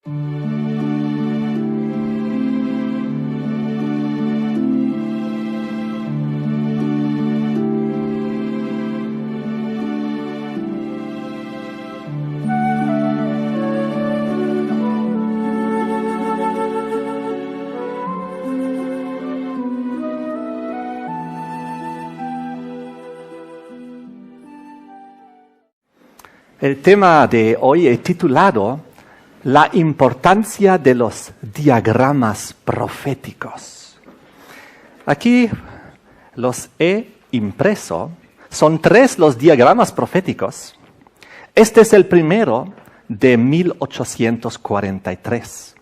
El tema de hoy he titulado La importancia de los diagramas proféticos. Aquí los he impreso. Son 3 los diagramas proféticos. Este es el primero de 1843.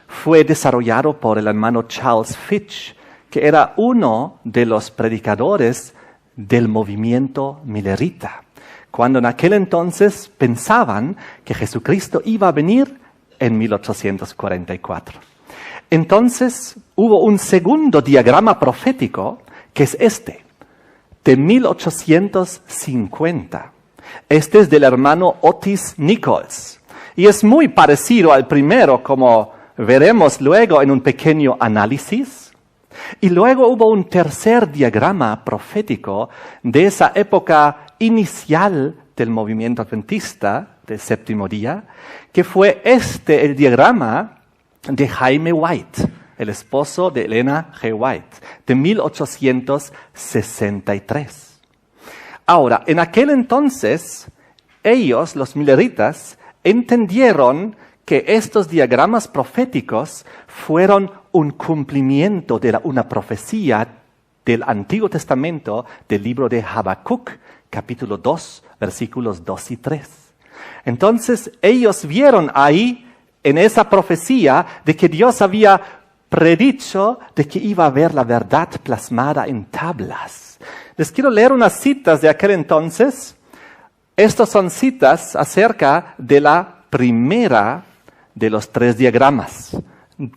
Fue desarrollado por el hermano Charles Fitch, que era uno de los predicadores del movimiento millerita, cuando en aquel entonces pensaban que Jesucristo iba a venir en 1844. Entonces hubo un segundo diagrama profético, que es este, de 1850. Este es del hermano Otis Nichols, y es muy parecido al primero, como veremos luego en un pequeño análisis. Y luego hubo un tercer diagrama profético de esa época inicial del movimiento adventista del séptimo día, que fue el diagrama de Jaime White, el esposo de Elena G. White, de 1863. Ahora, en aquel entonces, ellos, los milleritas, entendieron que estos diagramas proféticos fueron un cumplimiento de una profecía del Antiguo Testamento del libro de Habacuc, capítulo 2, versículos 2 y 3. Entonces ellos vieron ahí, en esa profecía, de que Dios había predicho de que iba a haber la verdad plasmada en tablas. Les quiero leer unas citas de aquel entonces. Estas son citas acerca de la primera de los 3 diagramas.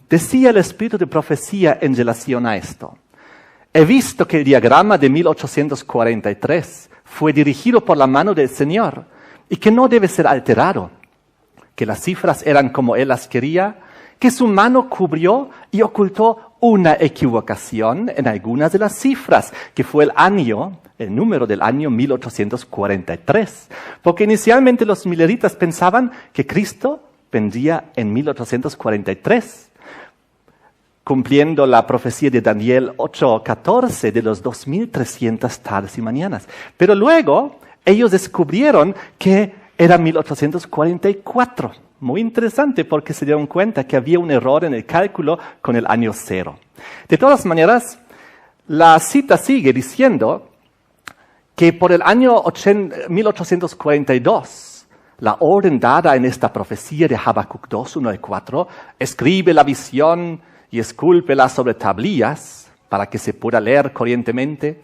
Decía el espíritu de profecía en relación a esto: he visto que el diagrama de 1843 fue dirigido por la mano del Señor y que no debe ser alterado, que las cifras eran como Él las quería, que su mano cubrió y ocultó una equivocación en algunas de las cifras, que fue el número del año 1843, porque inicialmente los milleritas pensaban que Cristo vendría en 1843, cumpliendo la profecía de Daniel 8:14 de los 2300 tardes y mañanas. Pero luego ellos descubrieron que era 1844. Muy interesante, porque se dieron cuenta que había un error en el cálculo con el año 0. De todas maneras, la cita sigue diciendo que por el año 1842, la orden dada en esta profecía de Habacuc 2, 1 y 4, escribe la visión y escúlpela sobre tablillas para que se pueda leer corrientemente,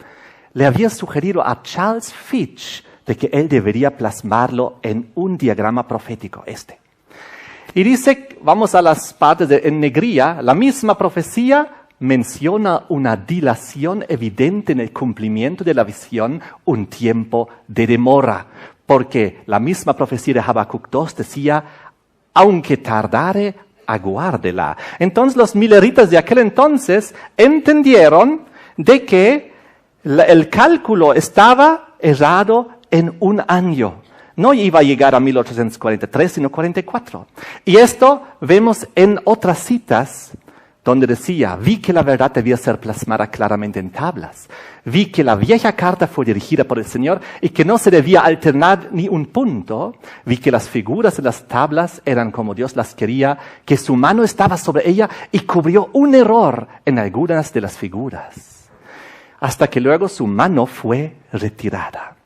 le había sugerido a Charles Fitch de que él debería plasmarlo en un diagrama profético, Y dice, vamos a las partes en negría, la misma profecía menciona una dilación evidente en el cumplimiento de la visión, un tiempo de demora, porque la misma profecía de Habacuc 2 decía, aunque tardare, aguárdela. Entonces los milleritas de aquel entonces entendieron de que el cálculo estaba errado en un año. No iba a llegar a 1843, sino 44. Y esto vemos en otras citas donde decía, vi que la verdad debía ser plasmada claramente en tablas. Vi que la vieja carta fue dirigida por el Señor y que no se debía alternar ni un punto. Vi que las figuras de las tablas eran como Dios las quería, que su mano estaba sobre ella y cubrió un error en algunas de las figuras, hasta que luego su mano fue retirada.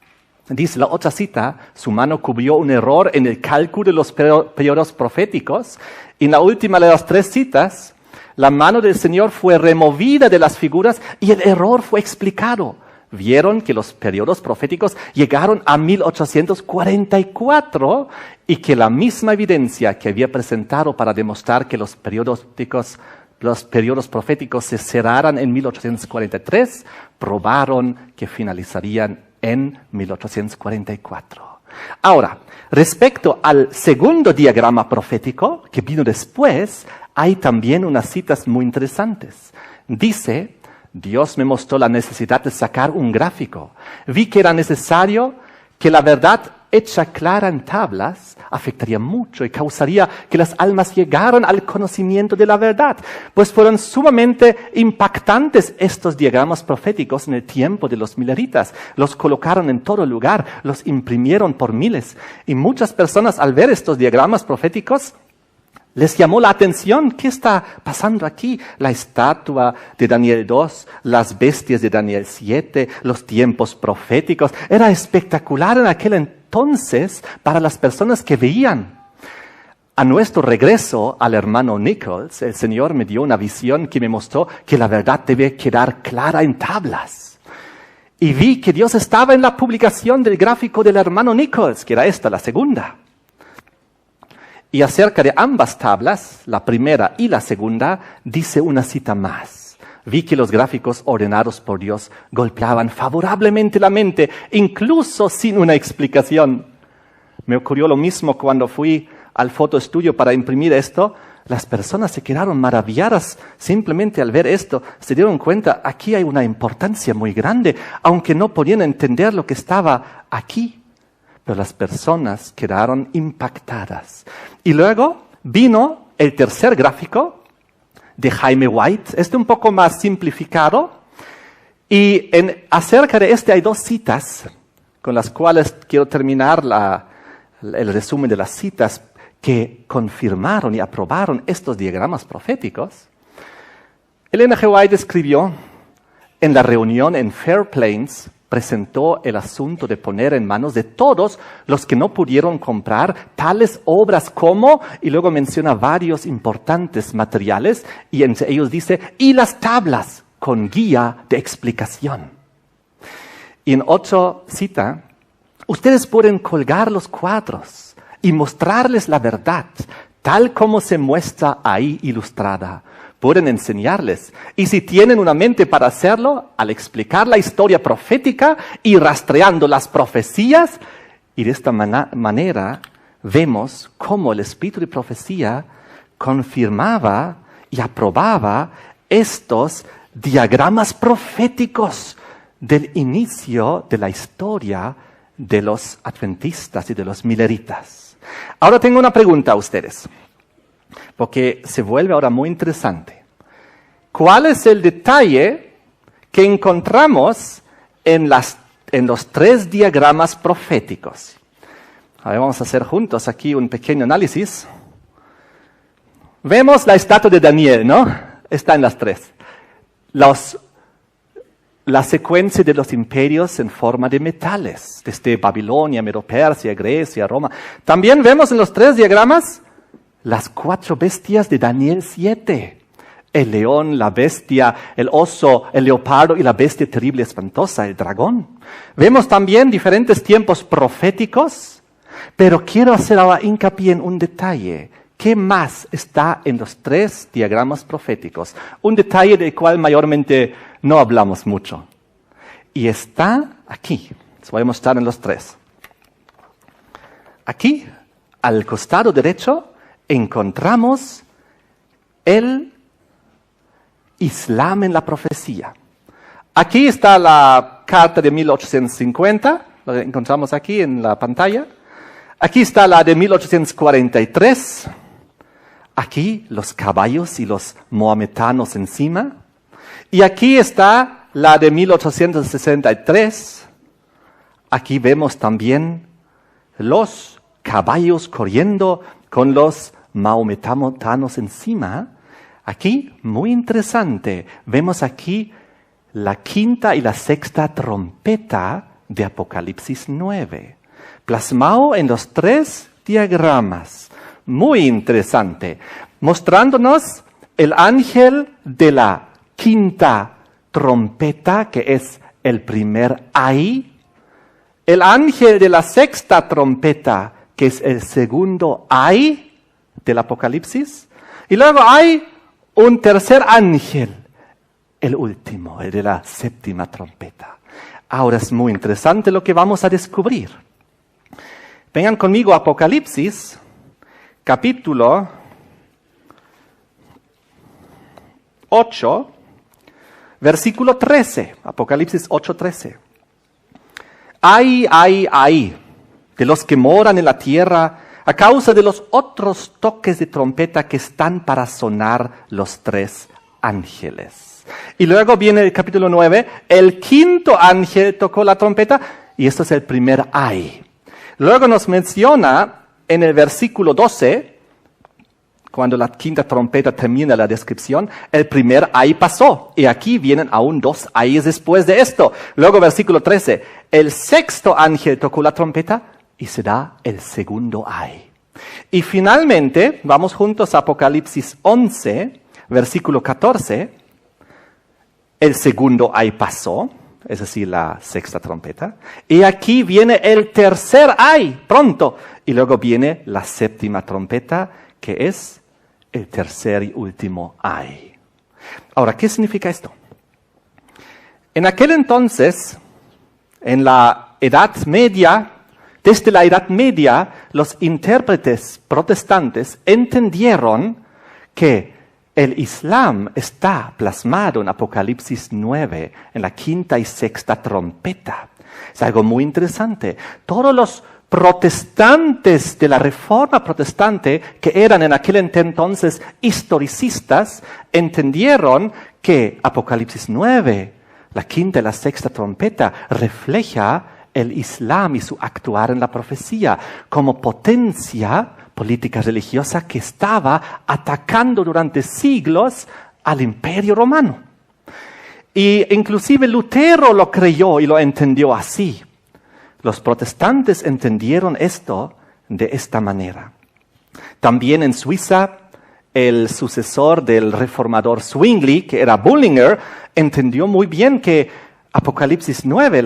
Dice la otra cita, su mano cubrió un error en el cálculo de los periodos proféticos. Y en la última de las 3 citas, la mano del Señor fue removida de las figuras y el error fue explicado. Vieron que los periodos proféticos llegaron a 1844 y que la misma evidencia que había presentado para demostrar que los periodos proféticos se cerraran en 1843, probaron que finalizarían en 1844. Ahora, respecto al segundo diagrama profético, que vino después, hay también unas citas muy interesantes. Dice, Dios me mostró la necesidad de sacar un gráfico. Vi que era necesario que la verdad hecha clara en tablas afectaría mucho y causaría que las almas llegaran al conocimiento de la verdad, pues fueron sumamente impactantes estos diagramas proféticos en el tiempo de los mileritas. Los colocaron en todo lugar, los imprimieron por miles, y muchas personas al ver estos diagramas proféticos les llamó la atención. ¿Qué está pasando aquí? La estatua de Daniel 2, las bestias de Daniel 7, los tiempos proféticos. Era espectacular en aquel entonces para las personas que veían. A nuestro regreso al hermano Nichols, el Señor me dio una visión que me mostró que la verdad debe quedar clara en tablas. Y vi que Dios estaba en la publicación del gráfico del hermano Nichols, que era esta, la segunda. Y acerca de ambas tablas, la primera y la segunda, dice una cita más. Vi que los gráficos ordenados por Dios golpeaban favorablemente la mente, incluso sin una explicación. Me ocurrió lo mismo cuando fui al fotoestudio para imprimir esto. Las personas se quedaron maravilladas simplemente al ver esto. Se dieron cuenta, aquí hay una importancia muy grande, aunque no podían entender lo que estaba aquí. Pero las personas quedaron impactadas. Y luego vino el tercer gráfico de Jaime White, un poco más simplificado. Y acerca de hay dos citas con las cuales quiero terminar el resumen de las citas que confirmaron y aprobaron estos diagramas proféticos. Ellen G. White escribió en la reunión en Fair Plains, presentó el asunto de poner en manos de todos los que no pudieron comprar tales obras como, y luego menciona varios importantes materiales, y entre ellos dice, y las tablas con guía de explicación. Y en otra cita, ustedes pueden colgar los cuadros y mostrarles la verdad, tal como se muestra ahí ilustrada. Pueden enseñarles. Y si tienen una mente para hacerlo, al explicar la historia profética y rastreando las profecías, y de esta manera vemos cómo el espíritu de profecía confirmaba y aprobaba estos diagramas proféticos del inicio de la historia de los adventistas y de los mileritas. Ahora tengo una pregunta a ustedes, porque se vuelve ahora muy interesante. ¿Cuál es el detalle que encontramos en los tres diagramas proféticos? A ver, vamos a hacer juntos aquí un pequeño análisis. Vemos la estatua de Daniel, ¿no? Está en las tres. La secuencia de los imperios en forma de metales, desde Babilonia, Medo-Persia, Grecia, Roma. También vemos en los tres diagramas las 4 bestias de Daniel 7. El león, la bestia, el oso, el leopardo y la bestia terrible y espantosa, el dragón. Vemos también diferentes tiempos proféticos, pero quiero hacer ahora hincapié en un detalle. ¿Qué más está en los tres diagramas proféticos? Un detalle del cual mayormente no hablamos mucho. Y está aquí. Les voy a mostrar en los tres. Aquí, al costado derecho, encontramos el Islam en la profecía. Aquí está la carta de 1850, lo encontramos aquí en la pantalla. Aquí está la de 1843. Aquí los caballos y los maometanos encima. Y aquí está la de 1863. Aquí vemos también los caballos corriendo con los maometanos encima. Aquí, muy interesante, vemos aquí la 5ª y la 6ª trompeta de Apocalipsis 9, plasmado en los 3 diagramas. Muy interesante, mostrándonos el ángel de la 5ª trompeta, que es el primer ay, el ángel de la 6ª trompeta, que es el segundo ay del Apocalipsis, y luego hay un tercer ángel, el último, el de la 7ª trompeta. Ahora es muy interesante lo que vamos a descubrir. Vengan conmigo a Apocalipsis, capítulo 8, versículo 13. Apocalipsis 8:13. Ay de los que moran en la tierra a causa de los otros toques de trompeta que están para sonar los 3 ángeles. Y luego viene el capítulo 9, el 5º ángel tocó la trompeta, y esto es el primer ay. Luego nos menciona en el versículo 12, cuando la 5ª trompeta termina la descripción, el primer ay pasó. Y aquí vienen aún 2 ayes después de esto. Luego versículo 13, el 6º ángel tocó la trompeta y se da el 2º ay. Y finalmente, vamos juntos a Apocalipsis 11, versículo 14, el 2º ay pasó, es decir, la 6ª trompeta. Y aquí viene el 3er ay, pronto. Y luego viene la 7ª trompeta, que es el 3er y último ay. Ahora, ¿qué significa esto? En aquel entonces, en la Edad Media, desde la Edad Media, los intérpretes protestantes entendieron que el Islam está plasmado en Apocalipsis 9, en la 5ª y 6ª trompeta. Es algo muy interesante. Todos los protestantes de la Reforma protestante, que eran en aquel entonces historicistas, entendieron que Apocalipsis 9, la 5ª y la 6ª trompeta, refleja el Islam y su actuar en la profecía como potencia política religiosa que estaba atacando durante siglos al Imperio Romano. Y inclusive Lutero lo creyó y lo entendió así. Los protestantes entendieron esto de esta manera. También en Suiza, el sucesor del reformador Zwingli, que era Bullinger, entendió muy bien que Apocalipsis 9,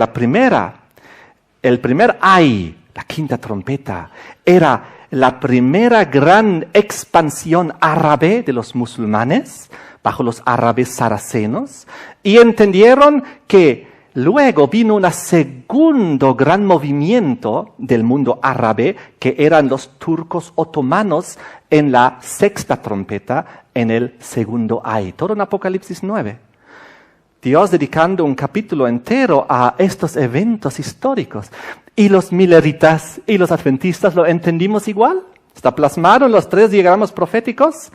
el primer ay, la 5ª trompeta, era la primera gran expansión árabe de los musulmanes bajo los árabes saracenos, y entendieron que luego vino un segundo gran movimiento del mundo árabe, que eran los turcos otomanos en la 6ª trompeta, en el 2º ay. Todo en Apocalipsis 9. Dios dedicando un capítulo entero a estos eventos históricos. Y los mileritas y los adventistas lo entendimos igual. Está plasmado en los 3 diagramas proféticos.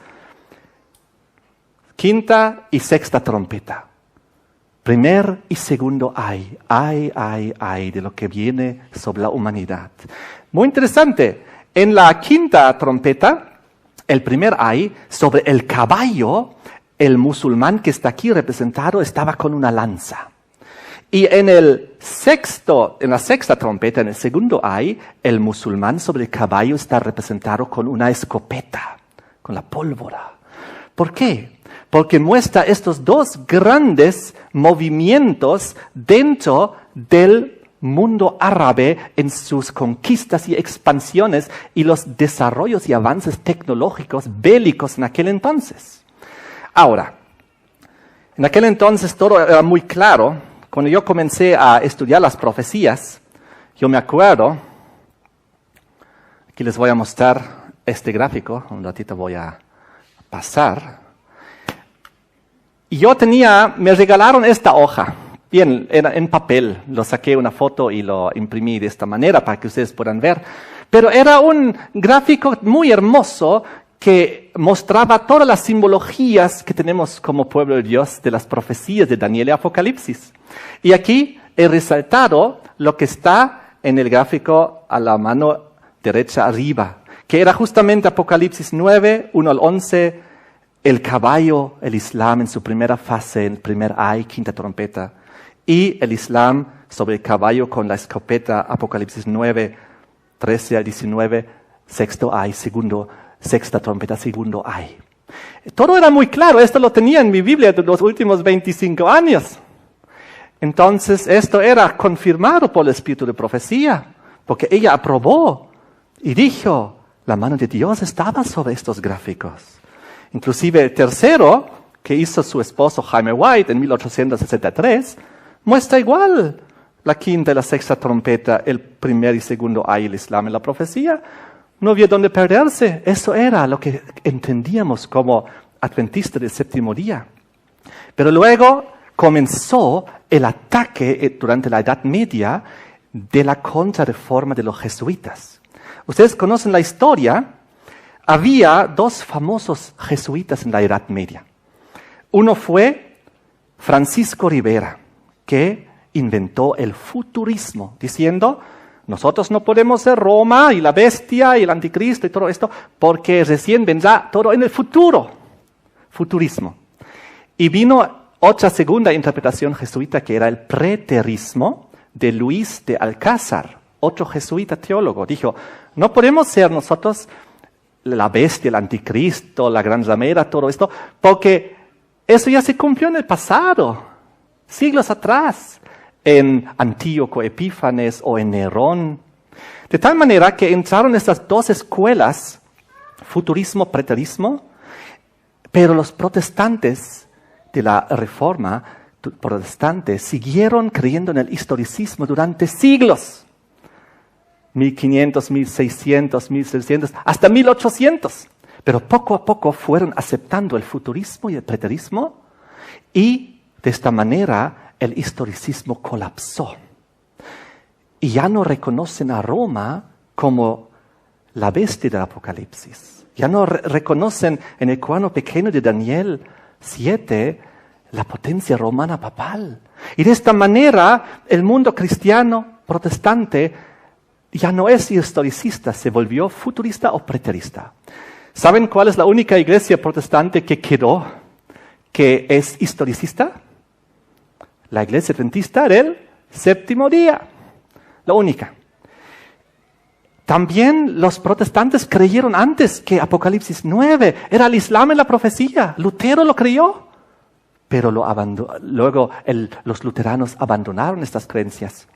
5ª y 6ª trompeta. Primer y 2º ay. Ay de lo que viene sobre la humanidad. Muy interesante. En la 5ª trompeta, el primer ay, sobre el caballo, el musulmán que está aquí representado estaba con una lanza. Y en la 6ª trompeta, en el 2º ay, el musulmán sobre el caballo está representado con una escopeta, con la pólvora. ¿Por qué? Porque muestra estos 2 grandes movimientos dentro del mundo árabe en sus conquistas y expansiones y los desarrollos y avances tecnológicos bélicos en aquel entonces. Ahora, en aquel entonces todo era muy claro. Cuando yo comencé a estudiar las profecías, yo me acuerdo, aquí les voy a mostrar este gráfico, un ratito voy a pasar. Y yo me regalaron esta hoja, bien, era en papel, lo saqué una foto y lo imprimí de esta manera para que ustedes puedan ver. Pero era un gráfico muy hermoso que mostraba todas las simbologías que tenemos como pueblo de Dios de las profecías de Daniel y Apocalipsis. Y aquí he resaltado lo que está en el gráfico a la mano derecha arriba, que era justamente Apocalipsis 9, 1 al 11, el caballo, el Islam en su primera fase, el primer ay, 5ª trompeta, y el Islam sobre el caballo con la escopeta, Apocalipsis 9, 13 al 19, 6º ay, 6ª trompeta, 2º ay. Todo era muy claro, esto lo tenía en mi Biblia de los últimos 25 años. Entonces esto era confirmado por el Espíritu de profecía, porque ella aprobó y dijo, la mano de Dios estaba sobre estos gráficos. Inclusive el tercero, que hizo su esposo Jaime White en 1863, muestra igual la quinta y la sexta trompeta, el primer y segundo ay, el Islam y la profecía, no había dónde perderse. Eso era lo que entendíamos como adventistas del séptimo día. Pero luego comenzó el ataque durante la Edad Media de la contrarreforma de los jesuitas. Ustedes conocen la historia. Había dos famosos jesuitas en la Edad Media. Uno fue Francisco Rivera, que inventó el futurismo, diciendo, nosotros no podemos ser Roma y la bestia y el anticristo y todo esto, porque recién vendrá todo en el futuro. Futurismo. Y vino otra segunda interpretación jesuita, que era el preterismo de Luis de Alcázar, otro jesuita teólogo. Dijo, no podemos ser nosotros la bestia, el anticristo, la gran ramera, todo esto, porque eso ya se cumplió en el pasado, siglos atrás, en Antíoco Epífanes o en Nerón. De tal manera que entraron estas dos escuelas, futurismo, preterismo, pero los protestantes de la Reforma protestante siguieron creyendo en el historicismo durante siglos. 1500, 1600, 1600, hasta 1800. Pero poco a poco fueron aceptando el futurismo y el preterismo, y de esta manera el historicismo colapsó. Y ya no reconocen a Roma como la bestia del Apocalipsis. Ya no reconocen en el cuadro pequeño de Daniel 7 la potencia romana papal. Y de esta manera el mundo cristiano protestante ya no es historicista, se volvió futurista o preterista. ¿Saben cuál es la única iglesia protestante que quedó, que es historicista? La iglesia adventista del séptimo día. La única. También los protestantes creyeron antes que Apocalipsis 9 era el Islam en la profecía. Lutero lo creyó, pero luego los luteranos abandonaron estas creencias.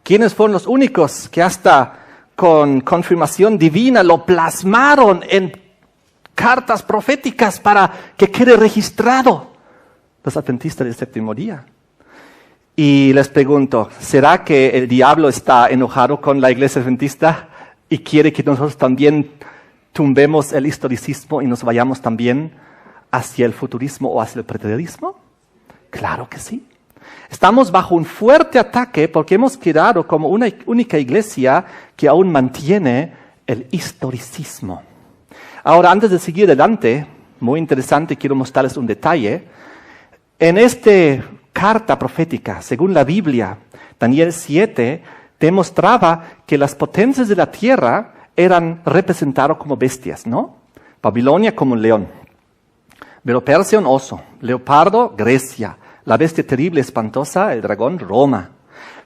¿Quiénes fueron los únicos que hasta con confirmación divina lo plasmaron en cartas proféticas para que quede registrado? Los adventistas del séptimo día. Y les pregunto, ¿será que el diablo está enojado con la iglesia adventista y quiere que nosotros también tumbemos el historicismo y nos vayamos también hacia el futurismo o hacia el preterismo? Claro que sí. Estamos bajo un fuerte ataque porque hemos quedado como una única iglesia que aún mantiene el historicismo. Ahora, antes de seguir adelante, muy interesante, quiero mostrarles un detalle. En esta carta profética, según la Biblia, Daniel 7, demostraba que las potencias de la tierra eran representadas como bestias, ¿no? Babilonia como un león, Medo-Persia un oso, leopardo, Grecia, la bestia terrible, espantosa, el dragón, Roma.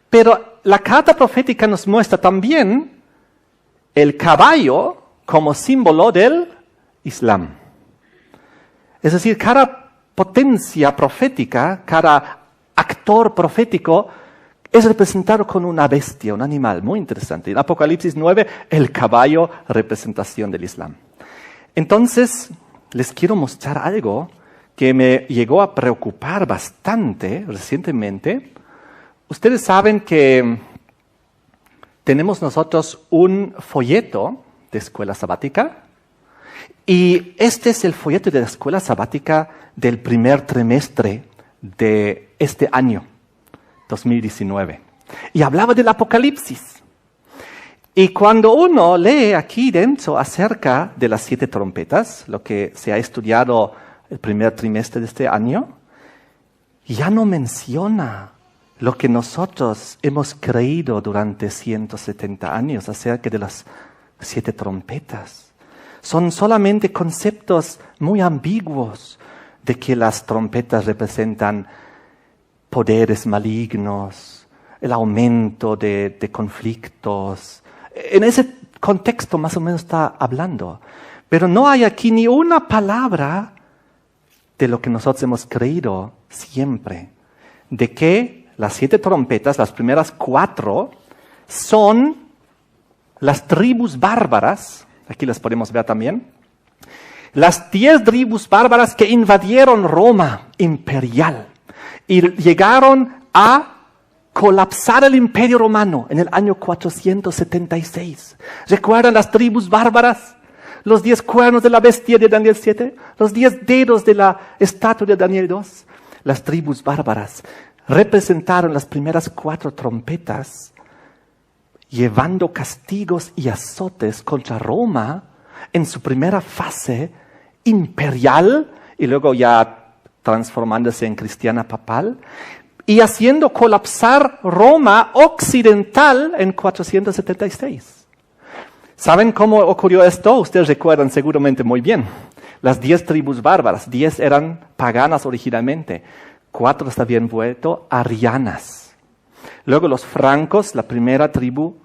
Pero la carta profética nos muestra también el caballo como símbolo del Islam. Es decir, cada potencia profética, cada actor profético es representado con una bestia, un animal, muy interesante. En Apocalipsis 9, el caballo, representación del Islam. Entonces, les quiero mostrar algo que me llegó a preocupar bastante recientemente. Ustedes saben que tenemos nosotros un folleto de escuela sabática, y este es el folleto de la escuela sabática del primer trimestre de este año, 2019. Y hablaba del Apocalipsis. Y cuando uno lee aquí dentro acerca de las 7 trompetas, lo que se ha estudiado el primer trimestre de este año, ya no menciona lo que nosotros hemos creído durante 170 años acerca de las 7 trompetas. Son solamente conceptos muy ambiguos de que las trompetas representan poderes malignos, el aumento de conflictos. En ese contexto más o menos está hablando. Pero no hay aquí ni una palabra de lo que nosotros hemos creído siempre, de que las 7 trompetas, las primeras 4, son las tribus bárbaras, aquí las podemos ver también, las 10 tribus bárbaras que invadieron Roma imperial y llegaron a colapsar el Imperio Romano en el año 476. ¿Recuerdan las tribus bárbaras? Los 10 cuernos de la bestia de Daniel 7, los 10 dedos de la estatua de Daniel 2. Las tribus bárbaras representaron las primeras 4 trompetas, llevando castigos y azotes contra Roma en su primera fase imperial y luego ya transformándose en cristiana papal y haciendo colapsar Roma occidental en 476. ¿Saben cómo ocurrió esto? Ustedes recuerdan seguramente muy bien. Las 10 tribus bárbaras, 10 eran paganas originalmente, 4 se habían vuelto arianas. Luego los francos, la primera tribu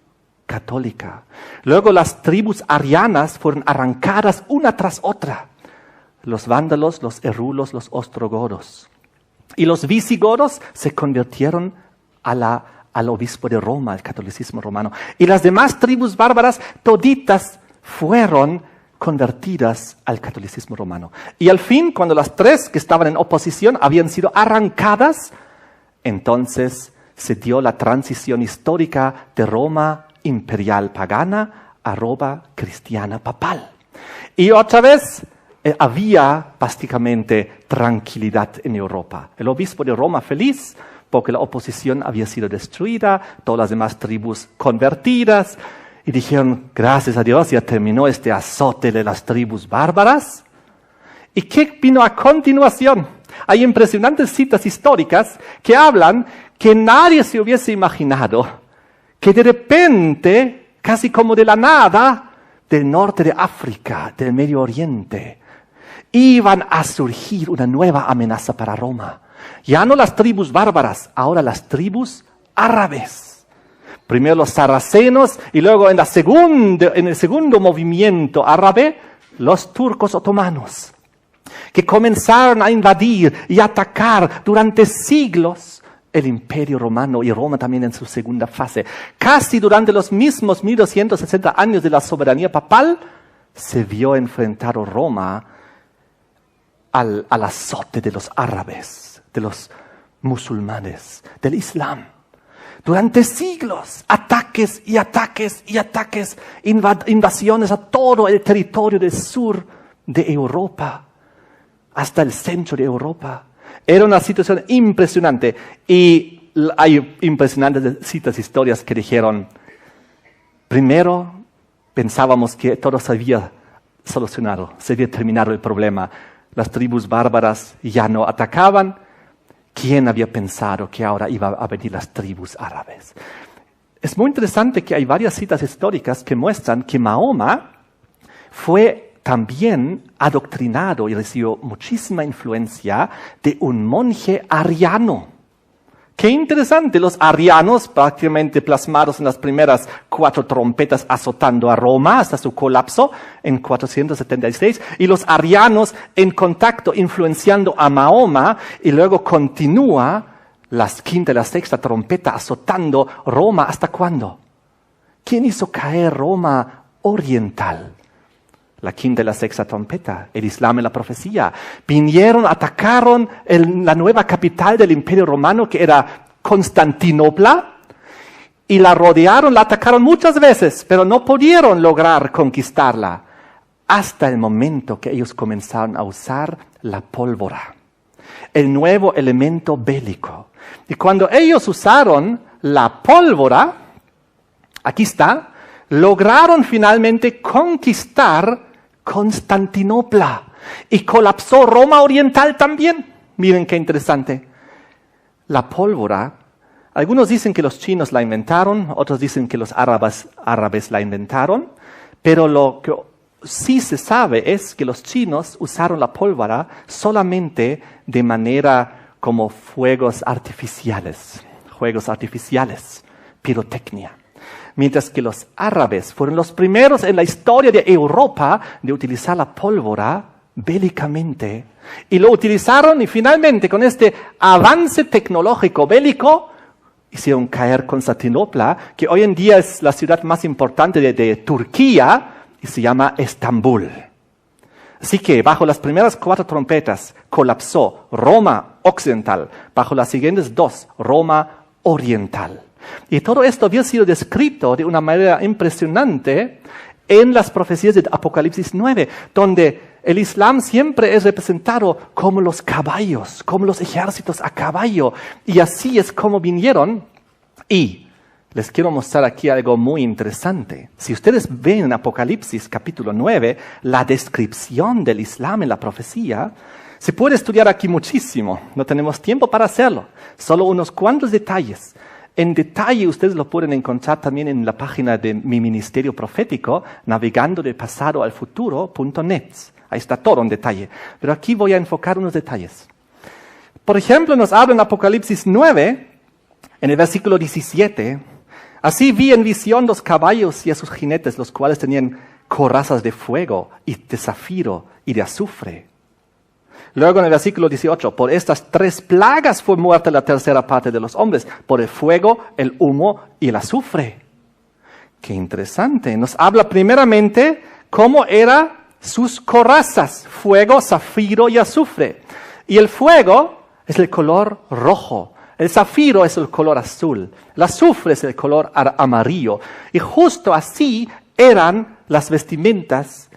católica. Luego las tribus arianas fueron arrancadas una tras otra. Los vándalos, los erulos, los ostrogodos. Y los visigodos se convirtieron al obispo de Roma, al catolicismo romano. Y las demás tribus bárbaras, toditas, fueron convertidas al catolicismo romano. Y al fin, cuando las 3 que estaban en oposición habían sido arrancadas, entonces se dio la transición histórica de Roma imperial pagana a Roma cristiana papal. Y otra vez había prácticamente tranquilidad en Europa. El obispo de Roma feliz, porque la oposición había sido destruida, todas las demás tribus convertidas, y dijeron, gracias a Dios, ya terminó este azote de las tribus bárbaras. ¿Y qué vino a continuación? Hay impresionantes citas históricas que hablan que nadie se hubiese imaginado que de repente, casi como de la nada, del norte de África, del Medio Oriente, iban a surgir una nueva amenaza para Roma. Ya no las tribus bárbaras, ahora las tribus árabes. Primero los sarracenos y luego en el segundo movimiento árabe, los turcos otomanos, que comenzaron a invadir y atacar durante siglos el Imperio Romano y Roma también en su segunda fase. Casi durante los mismos 1260 años de la soberanía papal, se vio enfrentado Roma al azote de los árabes, de los musulmanes, del Islam. Durante siglos, ataques y ataques y ataques, invasiones a todo el territorio del sur de Europa, hasta el centro de Europa. Era una situación impresionante y hay impresionantes citas, historias que dijeron, primero pensábamos que todo se había solucionado, se había terminado el problema. Las tribus bárbaras ya no atacaban. ¿Quién había pensado que ahora iban a venir las tribus árabes? Es muy interesante que hay varias citas históricas que muestran que Mahoma fue también adoctrinado y recibió muchísima influencia de un monje ariano. Qué interesante, los arianos prácticamente plasmados en las primeras 4 trompetas azotando a Roma hasta su colapso en 476, y los arianos en contacto influenciando a Mahoma, y luego continúa la 5ª y la 6ª trompeta azotando Roma. ¿Hasta cuándo? ¿Quién hizo caer Roma oriental? La 5ª y la 6ª trompeta, el Islam y la profecía. Vinieron, atacaron la nueva capital del Imperio Romano, que era Constantinopla, y la rodearon, la atacaron muchas veces, pero no pudieron lograr conquistarla, hasta el momento que ellos comenzaron a usar la pólvora, el nuevo elemento bélico. Y cuando ellos usaron la pólvora, aquí está, lograron finalmente conquistar Constantinopla y colapsó Roma oriental también. Miren qué interesante. La pólvora, algunos dicen que los chinos la inventaron, otros dicen que los árabes la inventaron, pero lo que sí se sabe es que los chinos usaron la pólvora solamente de manera como fuegos artificiales, pirotecnia. Mientras que los árabes fueron los primeros en la historia de Europa de utilizar la pólvora bélicamente. Y lo utilizaron y finalmente con este avance tecnológico bélico hicieron caer Constantinopla, que hoy en día es la ciudad más importante de Turquía y se llama Estambul. Así que bajo las primeras 4 trompetas colapsó Roma occidental, bajo las siguientes 2 Roma oriental. Y todo esto había sido descrito de una manera impresionante en las profecías de Apocalipsis 9, donde el Islam siempre es representado como los caballos, como los ejércitos a caballo. Y así es como vinieron. Y les quiero mostrar aquí algo muy interesante. Si ustedes ven en Apocalipsis capítulo 9, la descripción del Islam en la profecía, se puede estudiar aquí muchísimo. No tenemos tiempo para hacerlo. Solo unos cuantos detalles. En detalle ustedes lo pueden encontrar también en la página de mi ministerio profético, navegando del pasado al futuro.net. Ahí está todo en detalle. Pero aquí voy a enfocar unos detalles. Por ejemplo, nos habla en Apocalipsis 9, en el versículo 17, así vi en visión los caballos y a sus jinetes, los cuales tenían corazas de fuego y de zafiro y de azufre. Luego en el versículo 18, por estas 3 plagas fue muerta la tercera parte de los hombres, por el fuego, el humo y el azufre. Qué interesante. Nos habla primeramente cómo eran sus corazas, fuego, zafiro y azufre. Y el fuego es el color rojo, el zafiro es el color azul, el azufre es el color amarillo. Y justo así eran las vestimentas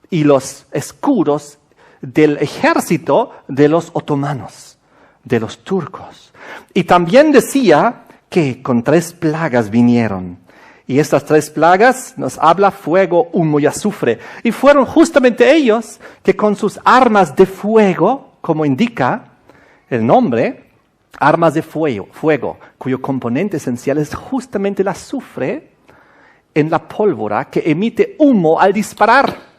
y los escudos del ejército de los otomanos, de los turcos. Y también decía que con 3 plagas vinieron. Y estas 3 plagas nos habla fuego, humo y azufre. Y fueron justamente ellos que con sus armas de fuego, como indica el nombre, armas de fuego, cuyo componente esencial es justamente el azufre en la pólvora que emite humo al disparar.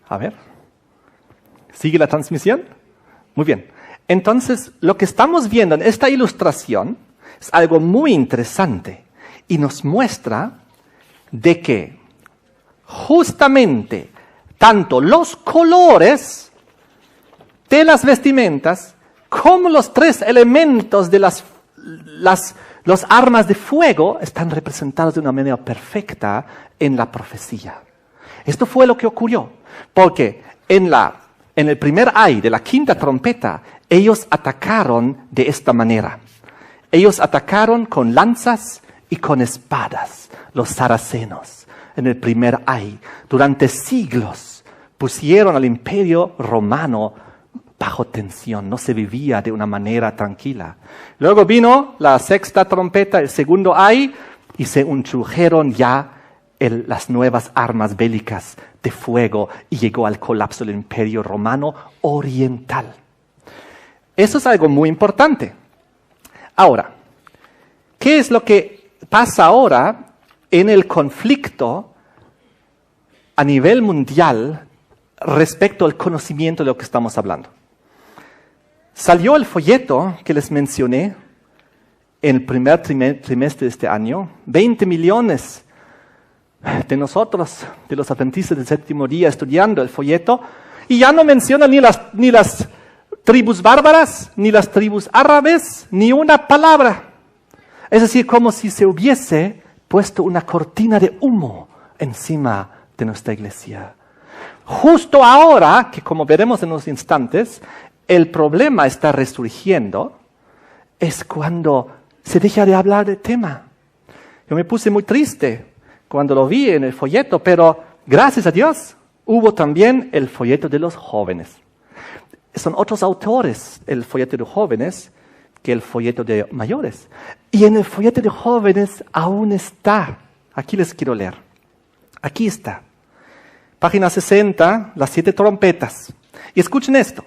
A ver, ¿sigue la transmisión? Muy bien. Entonces, lo que estamos viendo en esta ilustración es algo muy interesante y nos muestra de que justamente tanto los colores de las vestimentas como los 3 elementos de las armas de fuego están representados de una manera perfecta en la profecía. Esto fue lo que ocurrió, porque en el primer ay de la 5ª trompeta, ellos atacaron de esta manera. Ellos atacaron con lanzas y con espadas, los saracenos, en el primer ay. Durante siglos pusieron al imperio romano bajo tensión, no se vivía de una manera tranquila. Luego vino la 6ª trompeta, el segundo ay, y se introdujeron ya las nuevas armas bélicas de fuego y llegó al colapso del imperio romano oriental. Eso es algo muy importante. Ahora, ¿qué es lo que pasa ahora en el conflicto a nivel mundial respecto al conocimiento de lo que estamos hablando? Salió el folleto que les mencioné en el primer trimestre de este año. 20 millones de nosotros, de los adventistas del 7º día, estudiando el folleto, y ya no menciona ni las tribus bárbaras, ni las tribus árabes, ni una palabra. Es decir, como si se hubiese puesto una cortina de humo encima de nuestra iglesia. Justo ahora, que como veremos en unos instantes, el problema está resurgiendo, es cuando se deja de hablar del tema. Yo me puse muy triste cuando lo vi en el folleto, pero gracias a Dios hubo también el folleto de los jóvenes. Son otros autores el folleto de jóvenes que el folleto de mayores. Y en el folleto de jóvenes aún está. Aquí les quiero leer. Aquí está. Página 60, las 7 trompetas. Y escuchen esto.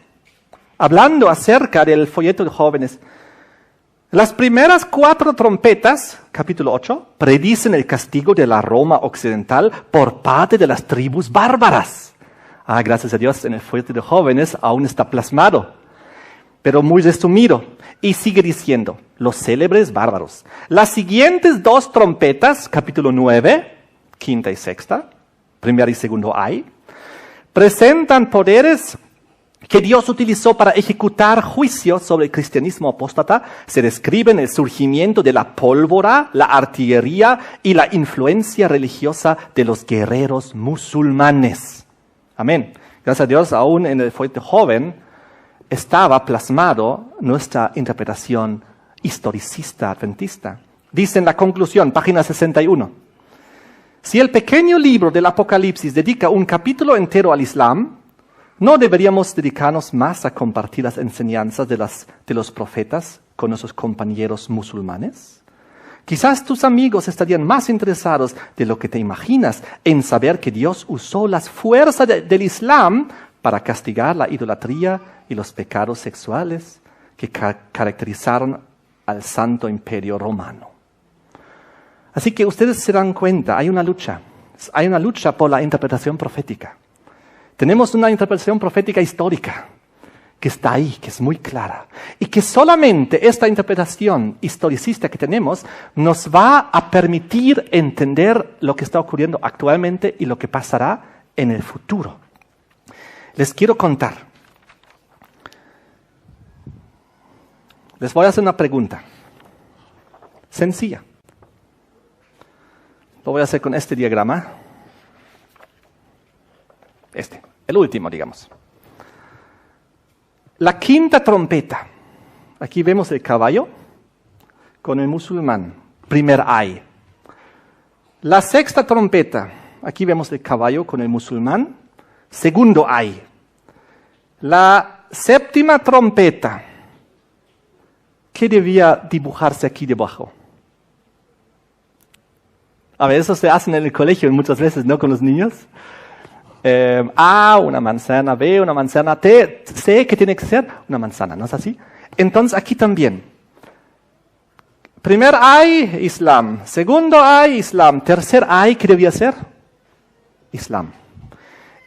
Hablando acerca del folleto de jóvenes. Las primeras 4 trompetas, capítulo 8, predicen el castigo de la Roma occidental por parte de las tribus bárbaras. Gracias a Dios, en el folleto de jóvenes aún está plasmado, pero muy resumido. Y sigue diciendo, los célebres bárbaros. Las siguientes 2 trompetas, capítulo 9, 5ª y 6ª, primera y segundo ay, presentan poderes que Dios utilizó para ejecutar juicios sobre el cristianismo apóstata. Se describen el surgimiento de la pólvora, la artillería y la influencia religiosa de los guerreros musulmanes. Amén. Gracias a Dios, aún en el folleto joven estaba plasmado nuestra interpretación historicista adventista. Dice en la conclusión, página 61, si el pequeño libro del Apocalipsis dedica un capítulo entero al Islam, ¿no deberíamos dedicarnos más a compartir las enseñanzas de los profetas con nuestros compañeros musulmanes? Quizás tus amigos estarían más interesados de lo que te imaginas en saber que Dios usó las fuerzas del Islam para castigar la idolatría y los pecados sexuales que caracterizaron al Santo Imperio Romano. Así que ustedes se dan cuenta, hay una lucha por la interpretación profética. Tenemos una interpretación profética histórica que está ahí, que es muy clara, y que solamente esta interpretación historicista que tenemos nos va a permitir entender lo que está ocurriendo actualmente y lo que pasará en el futuro. Les quiero contar. Les voy a hacer una pregunta sencilla. Lo voy a hacer con este diagrama. El último, digamos. La quinta trompeta. Aquí vemos el caballo con el musulmán. Primer ay. La sexta trompeta. Aquí vemos el caballo con el musulmán. Segundo ay. La séptima trompeta. ¿Qué debía dibujarse aquí debajo? A ver, eso se hace en el colegio muchas veces, ¿no? Con los niños. A, una manzana, B, una manzana, T, C, ¿qué tiene que ser? Una manzana, ¿no es así? Entonces aquí también. Primer ay, Islam. Segundo ay, Islam. Tercer ay, ¿qué debía ser? Islam.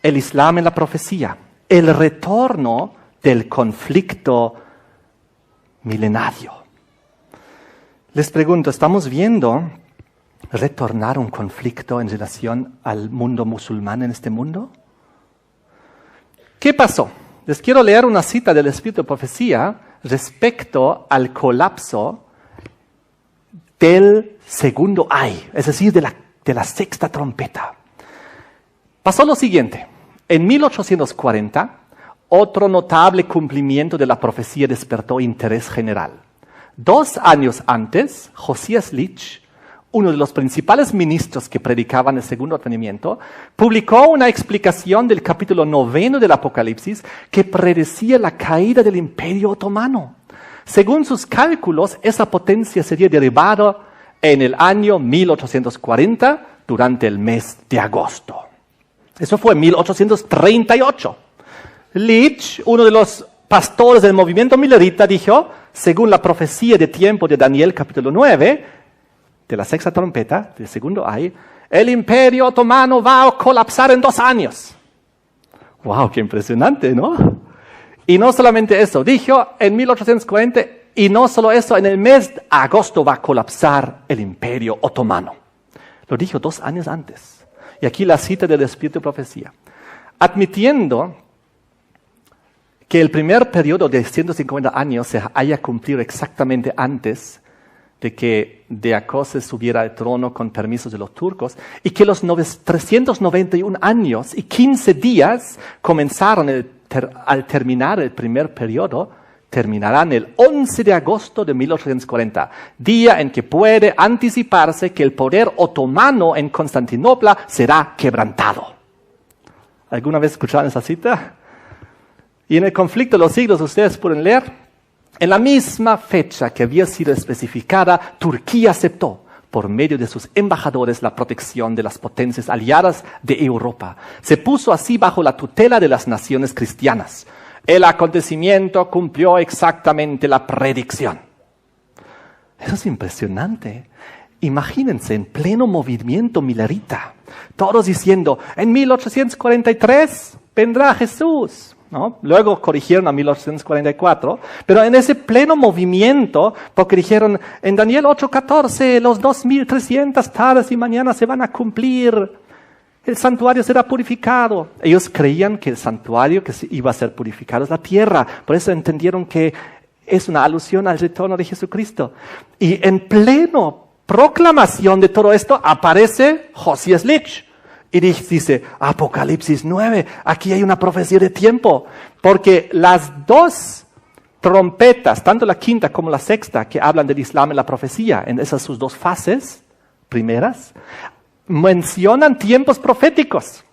El Islam en la profecía. El retorno del conflicto milenario. Les pregunto, ¿estamos viendo retornar un conflicto en relación al mundo musulmán en este mundo? ¿Qué pasó? Les quiero leer una cita del Espíritu de Profecía respecto al colapso del segundo ay, es decir, de la sexta trompeta. Pasó lo siguiente. En 1840, otro notable cumplimiento de la profecía despertó interés general. 2 años antes, Josías Litch, uno de los principales ministros que predicaban el segundo advenimiento, publicó una explicación del capítulo 9 del Apocalipsis que predecía la caída del Imperio Otomano. Según sus cálculos, esa potencia sería derribada en el año 1840 durante el mes de agosto. Eso fue en 1838. Litch, uno de los pastores del movimiento milerita, dijo, según la profecía de tiempo de Daniel capítulo 9, de la sexta trompeta, del segundo ay, el Imperio Otomano va a colapsar en 2 años. ¡Wow! ¡Qué impresionante!, ¿no? Y no solamente eso, dijo en 1840, y no solo eso, en el mes de agosto va a colapsar el Imperio Otomano. Lo dijo 2 años antes. Y aquí la cita del Espíritu de Profecía. Admitiendo que el primer periodo de 150 años se haya cumplido exactamente antes de que Deacoses subiera al trono con permisos de los turcos, y que los 391 años y 15 días comenzaron al terminar el primer periodo, terminarán el 11 de agosto de 1840, día en que puede anticiparse que el poder otomano en Constantinopla será quebrantado. ¿Alguna vez escucharon esa cita? Y en el conflicto de los siglos, ustedes pueden leer, en la misma fecha que había sido especificada, Turquía aceptó, por medio de sus embajadores, la protección de las potencias aliadas de Europa. Se puso así bajo la tutela de las naciones cristianas. El acontecimiento cumplió exactamente la predicción. Eso es impresionante. Imagínense, en pleno movimiento milerita, todos diciendo, en 1843 vendrá Jesús, ¿no? Luego corrigieron a 1844, pero en ese pleno movimiento, porque dijeron, en Daniel 8:14, los 2300 tardes y mañanas se van a cumplir, el santuario será purificado. Ellos creían que el santuario que iba a ser purificado es la tierra, por eso entendieron que es una alusión al retorno de Jesucristo. Y en pleno proclamación de todo esto aparece Josías Litch Y dice, Apocalipsis 9, aquí hay una profecía de tiempo, porque las dos trompetas, tanto la quinta como la sexta, que hablan del Islam en la profecía, en esas sus dos fases primeras, mencionan tiempos proféticos.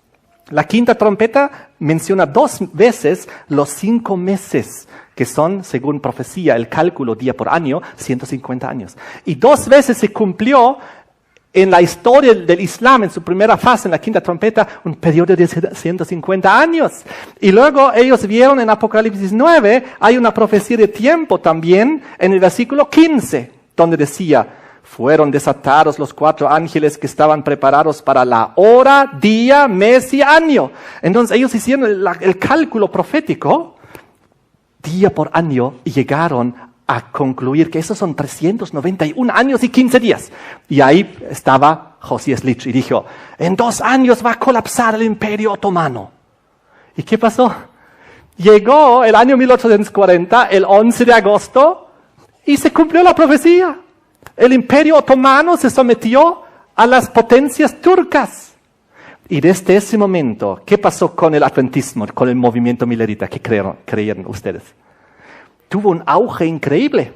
La quinta trompeta menciona 2 veces los 5 meses, que son, según profecía, el cálculo día por año, 150 años. Y 2 veces se cumplió en la historia del Islam, en su primera fase, en la quinta trompeta, un periodo de 150 años. Y luego ellos vieron en Apocalipsis 9, hay una profecía de tiempo también, en el versículo 15, donde decía, fueron desatados los 4 ángeles que estaban preparados para la hora, día, mes y año. Entonces ellos hicieron el cálculo profético, día por año, y llegaron a concluir que esos son 391 años y 15 días. Y ahí estaba Josías Lich y dijo, en 2 años va a colapsar el Imperio Otomano. ¿Y qué pasó? Llegó el año 1840, el 11 de agosto, y se cumplió la profecía. El Imperio Otomano se sometió a las potencias turcas. Y desde ese momento, ¿qué pasó con el adventismo, con el movimiento milerita? ¿Qué creyeron ustedes? Tuvo un auge increíble,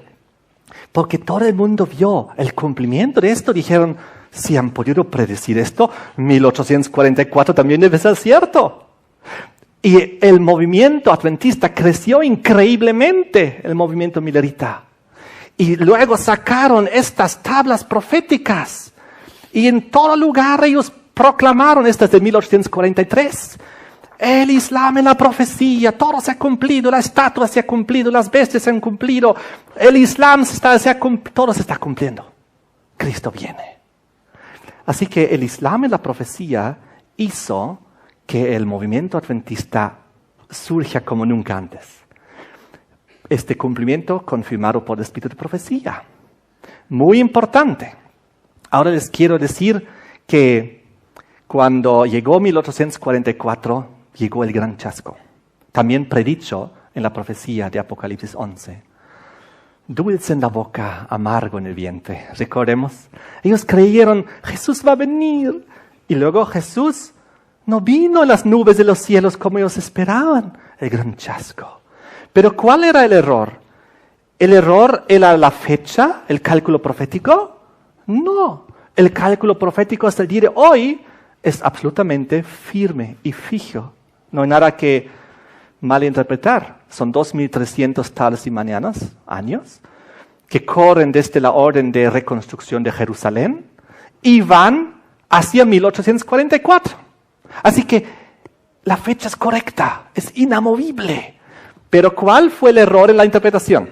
porque todo el mundo vio el cumplimiento de esto. Dijeron, si han podido predecir esto, 1844 también debe ser cierto. Y el movimiento adventista creció increíblemente, el movimiento milerita. Y luego sacaron estas tablas proféticas. Y en todo lugar ellos proclamaron, estas de 1843, el Islam en la profecía, todo se ha cumplido, la estatua se ha cumplido, las bestias se han cumplido, el Islam todo se está cumpliendo. Cristo viene. Así que el Islam en la profecía hizo que el movimiento adventista surja como nunca antes. Este cumplimiento confirmado por el espíritu de profecía. Muy importante. Ahora les quiero decir que cuando llegó 1844, llegó el gran chasco. También predicho en la profecía de Apocalipsis 11. Dulce en la boca, amargo en el vientre. Recordemos, ellos creyeron, Jesús va a venir. Y luego Jesús no vino en las nubes de los cielos como ellos esperaban. El gran chasco. Pero ¿cuál era el error? ¿El error era la fecha, el cálculo profético? No. El cálculo profético hasta el día de hoy es absolutamente firme y fijo. No hay nada que malinterpretar. Son 2300 tales y mañanas, años, que corren desde la orden de reconstrucción de Jerusalén y van hacia 1844. Así que la fecha es correcta, es inamovible. Pero ¿cuál fue el error en la interpretación?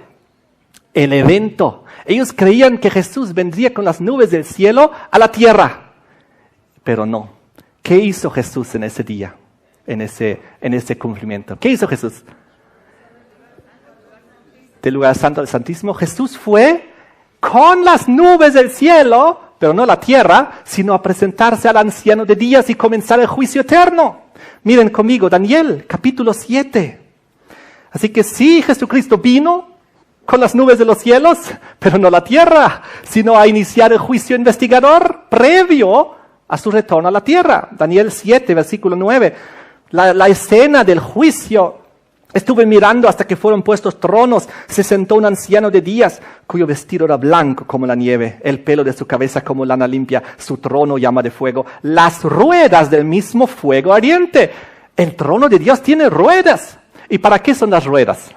El evento. Ellos creían que Jesús vendría con las nubes del cielo a la tierra. Pero no. ¿Qué hizo Jesús en ese día? En ese cumplimiento. ¿Qué hizo Jesús? Del lugar santo al santísimo. Jesús fue con las nubes del cielo, pero no la tierra, sino a presentarse al anciano de días y comenzar el juicio eterno. Miren conmigo, Daniel, capítulo 7. Así que sí, Jesucristo vino con las nubes de los cielos, pero no la tierra, sino a iniciar el juicio investigador previo a su retorno a la tierra. Daniel 7, versículo 9. La escena del juicio. Estuve mirando hasta que fueron puestos tronos. Se sentó un anciano de días, cuyo vestido era blanco como la nieve, el pelo de su cabeza como lana limpia, su trono llama de fuego, las ruedas del mismo fuego ardiente. El trono de Dios tiene ruedas. ¿Y para qué son las ruedas?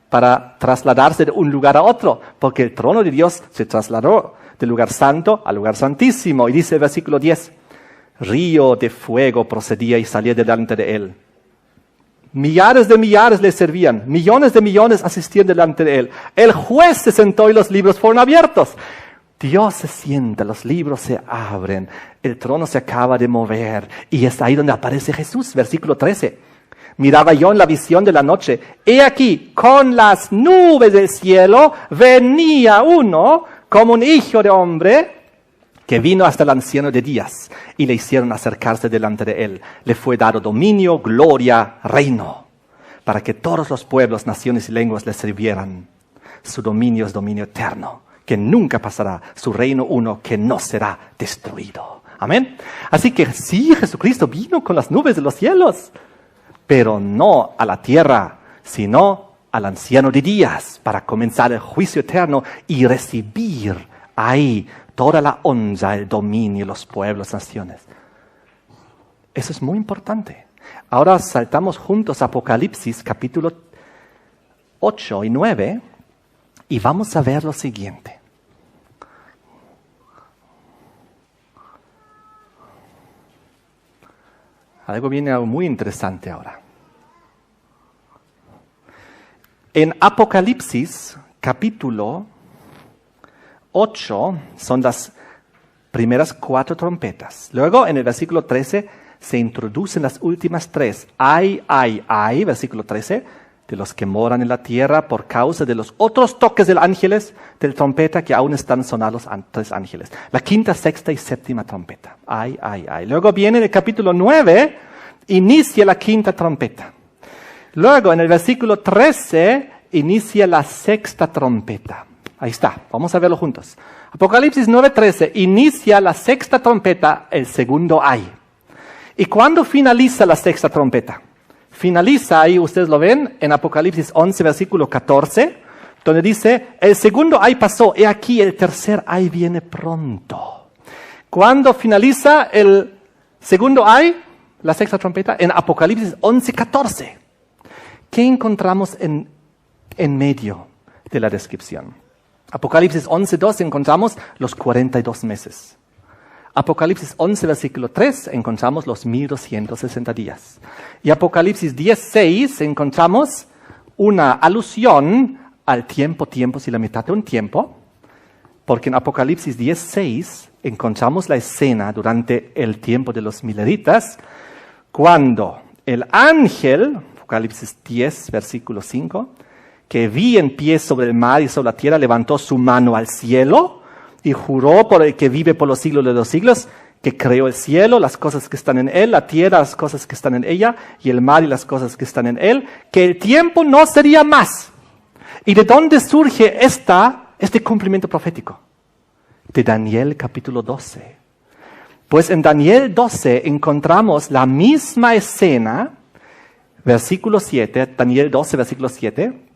Para trasladarse de un lugar a otro, porque el trono de Dios se trasladó del lugar santo al lugar santísimo. Y dice el versículo 10, río de fuego procedía y salía delante de él. Millares de millares le servían, millones de millones asistían delante de él. El juez se sentó y los libros fueron abiertos. Dios se sienta, los libros se abren, el trono se acaba de mover y es ahí donde aparece Jesús, versículo 13. Miraba yo en la visión de la noche, he aquí, con las nubes del cielo venía uno como un hijo de hombre, que vino hasta el anciano de días y le hicieron acercarse delante de él. Le fue dado dominio, gloria, reino, para que todos los pueblos, naciones y lenguas le sirvieran. Su dominio es dominio eterno, que nunca pasará, su reino uno que no será destruido. Amén. Así que sí, Jesucristo vino con las nubes de los cielos, pero no a la tierra, sino al anciano de días, para comenzar el juicio eterno y recibir ahí toda la honra, el dominio, los pueblos, naciones. Eso es muy importante. Ahora saltamos juntos a Apocalipsis capítulo 8 y 9 y vamos a ver lo siguiente. Algo viene muy interesante ahora. En Apocalipsis capítulo 8 son las primeras 4 trompetas. Luego en el versículo 13 se introducen las últimas 3. Ay, versículo 13, de los que moran en la tierra por causa de los otros toques del ángeles, del trompeta que aún están sonados 3 ángeles. La quinta, sexta y séptima trompeta. Ay. Luego viene en el capítulo 9, inicia la quinta trompeta. Luego en el versículo 13 inicia la sexta trompeta. Ahí está, vamos a verlo juntos. Apocalipsis 9:13, inicia la sexta trompeta, el segundo ay. ¿Y cuándo finaliza la sexta trompeta? Finaliza, ahí ustedes lo ven, en Apocalipsis 11, versículo 14, donde dice, el segundo ay pasó, he aquí el tercer ay viene pronto. ¿Cuándo finaliza el segundo ay, la sexta trompeta? En Apocalipsis 11, 14. ¿Qué encontramos en medio de la descripción? Apocalipsis 11:2 encontramos los 42 meses. Apocalipsis 11, versículo 3, encontramos los 1260 días. Y Apocalipsis 10:6 encontramos una alusión al tiempos y la mitad de un tiempo, porque en Apocalipsis 10:6 encontramos la escena durante el tiempo de los mileritas, cuando el ángel, Apocalipsis 10, versículo 5, que vi en pie sobre el mar y sobre la tierra, levantó su mano al cielo y juró por el que vive por los siglos de los siglos, que creó el cielo, las cosas que están en él, la tierra, las cosas que están en ella, y el mar y las cosas que están en él, que el tiempo no sería más. ¿Y de dónde surge este cumplimiento profético? De Daniel capítulo 12. Pues en Daniel 12 encontramos la misma escena, versículo 7, Daniel 12, versículo 7,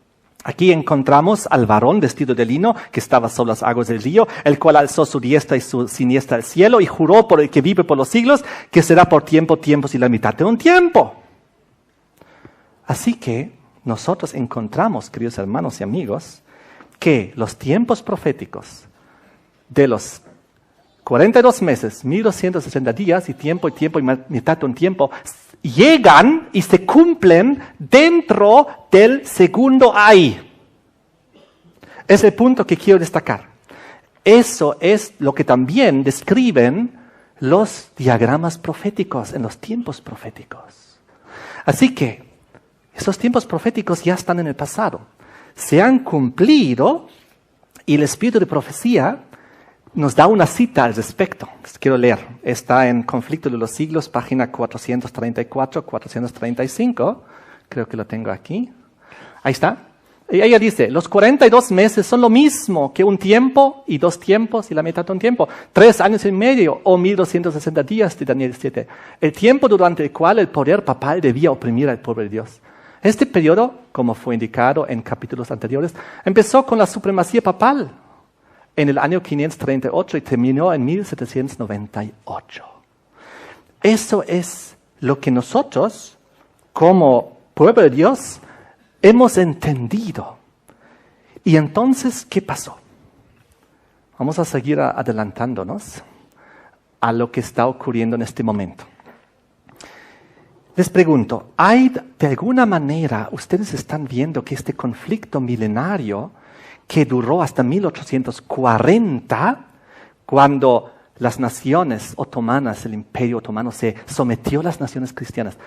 aquí encontramos al varón vestido de lino que estaba sobre las aguas del río, el cual alzó su diestra y su siniestra al cielo y juró por el que vive por los siglos que será por tiempos y la mitad de un tiempo. Así que nosotros encontramos, queridos hermanos y amigos, que los tiempos proféticos de los 42 meses, 1260 días y tiempo y mitad de un tiempo, llegan y se cumplen dentro del segundo ay. Es el punto que quiero destacar. Eso es lo que también describen los diagramas proféticos en los tiempos proféticos. Así que esos tiempos proféticos ya están en el pasado. Se han cumplido y el espíritu de profecía nos da una cita al respecto. Les quiero leer. Está en Conflicto de los Siglos, página 434, 435. Creo que lo tengo aquí. Ahí está. Y ella dice, los 42 meses son lo mismo que un tiempo y 2 tiempos y la mitad de un tiempo. 3 años y medio o 1260 días de Daniel 7. El tiempo durante el cual el poder papal debía oprimir al pueblo de Dios. Este periodo, como fue indicado en capítulos anteriores, empezó con la supremacía papal en el año 538 y terminó en 1798. Eso es lo que nosotros, como pueblo de Dios, hemos entendido. Y entonces, ¿qué pasó? Vamos a seguir adelantándonos a lo que está ocurriendo en este momento. Les pregunto, ¿hay de alguna manera, ustedes están viendo que este conflicto milenario que duró hasta 1840, cuando las naciones otomanas, el imperio otomano se sometió a las naciones cristianas.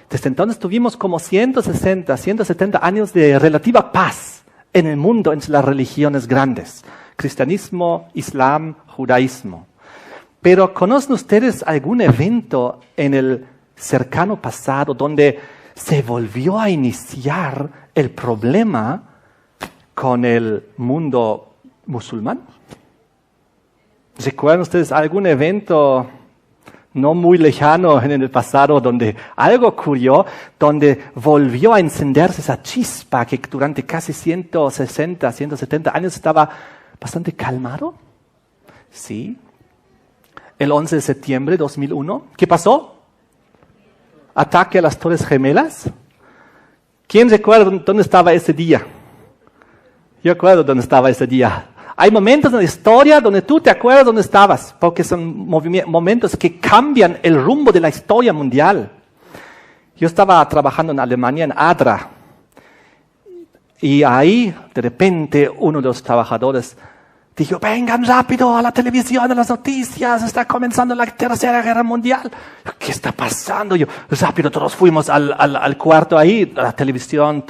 Desde entonces tuvimos como 160, 170 años de relativa paz en el mundo entre las religiones grandes, cristianismo, islam, judaísmo. Pero ¿conocen ustedes algún evento en el cercano pasado donde se volvió a iniciar el problema con el mundo musulmán? ¿Recuerdan ustedes algún evento no muy lejano en el pasado, donde algo ocurrió, donde volvió a encenderse esa chispa que durante casi 160, 170 años estaba bastante calmado. Sí. El 11 de septiembre de 2001. ¿Qué pasó? Ataque a las Torres Gemelas. ¿Quién recuerda dónde estaba ese día? Yo recuerdo dónde estaba ese día. Hay momentos en la historia donde tú te acuerdas dónde estabas, porque son momentos que cambian el rumbo de la historia mundial. Yo estaba trabajando en Alemania, en Adra, y ahí, de repente, uno de los trabajadores dijo, vengan rápido a la televisión, a las noticias, está comenzando la Tercera Guerra Mundial. ¿Qué está pasando? Yo, rápido, todos fuimos al cuarto ahí, a la televisión,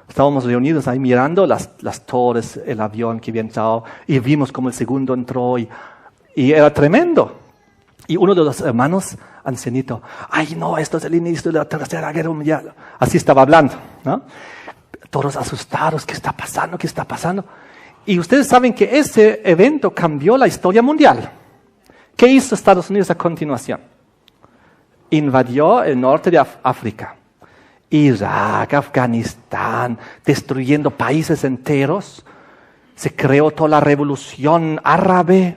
estábamos reunidos ahí mirando las torres, el avión que había entrado, y vimos como el segundo entró, y era tremendo. Y uno de los hermanos, ancianito, ay no, esto es el inicio de la Tercera Guerra Mundial. Así estaba hablando, ¿no? Todos asustados, ¿qué está pasando? ¿Qué está pasando? Y ustedes saben que ese evento cambió la historia mundial. ¿Qué hizo Estados Unidos a continuación? Invadió el norte de África. Irak, Afganistán, destruyendo países enteros. Se creó toda la revolución árabe.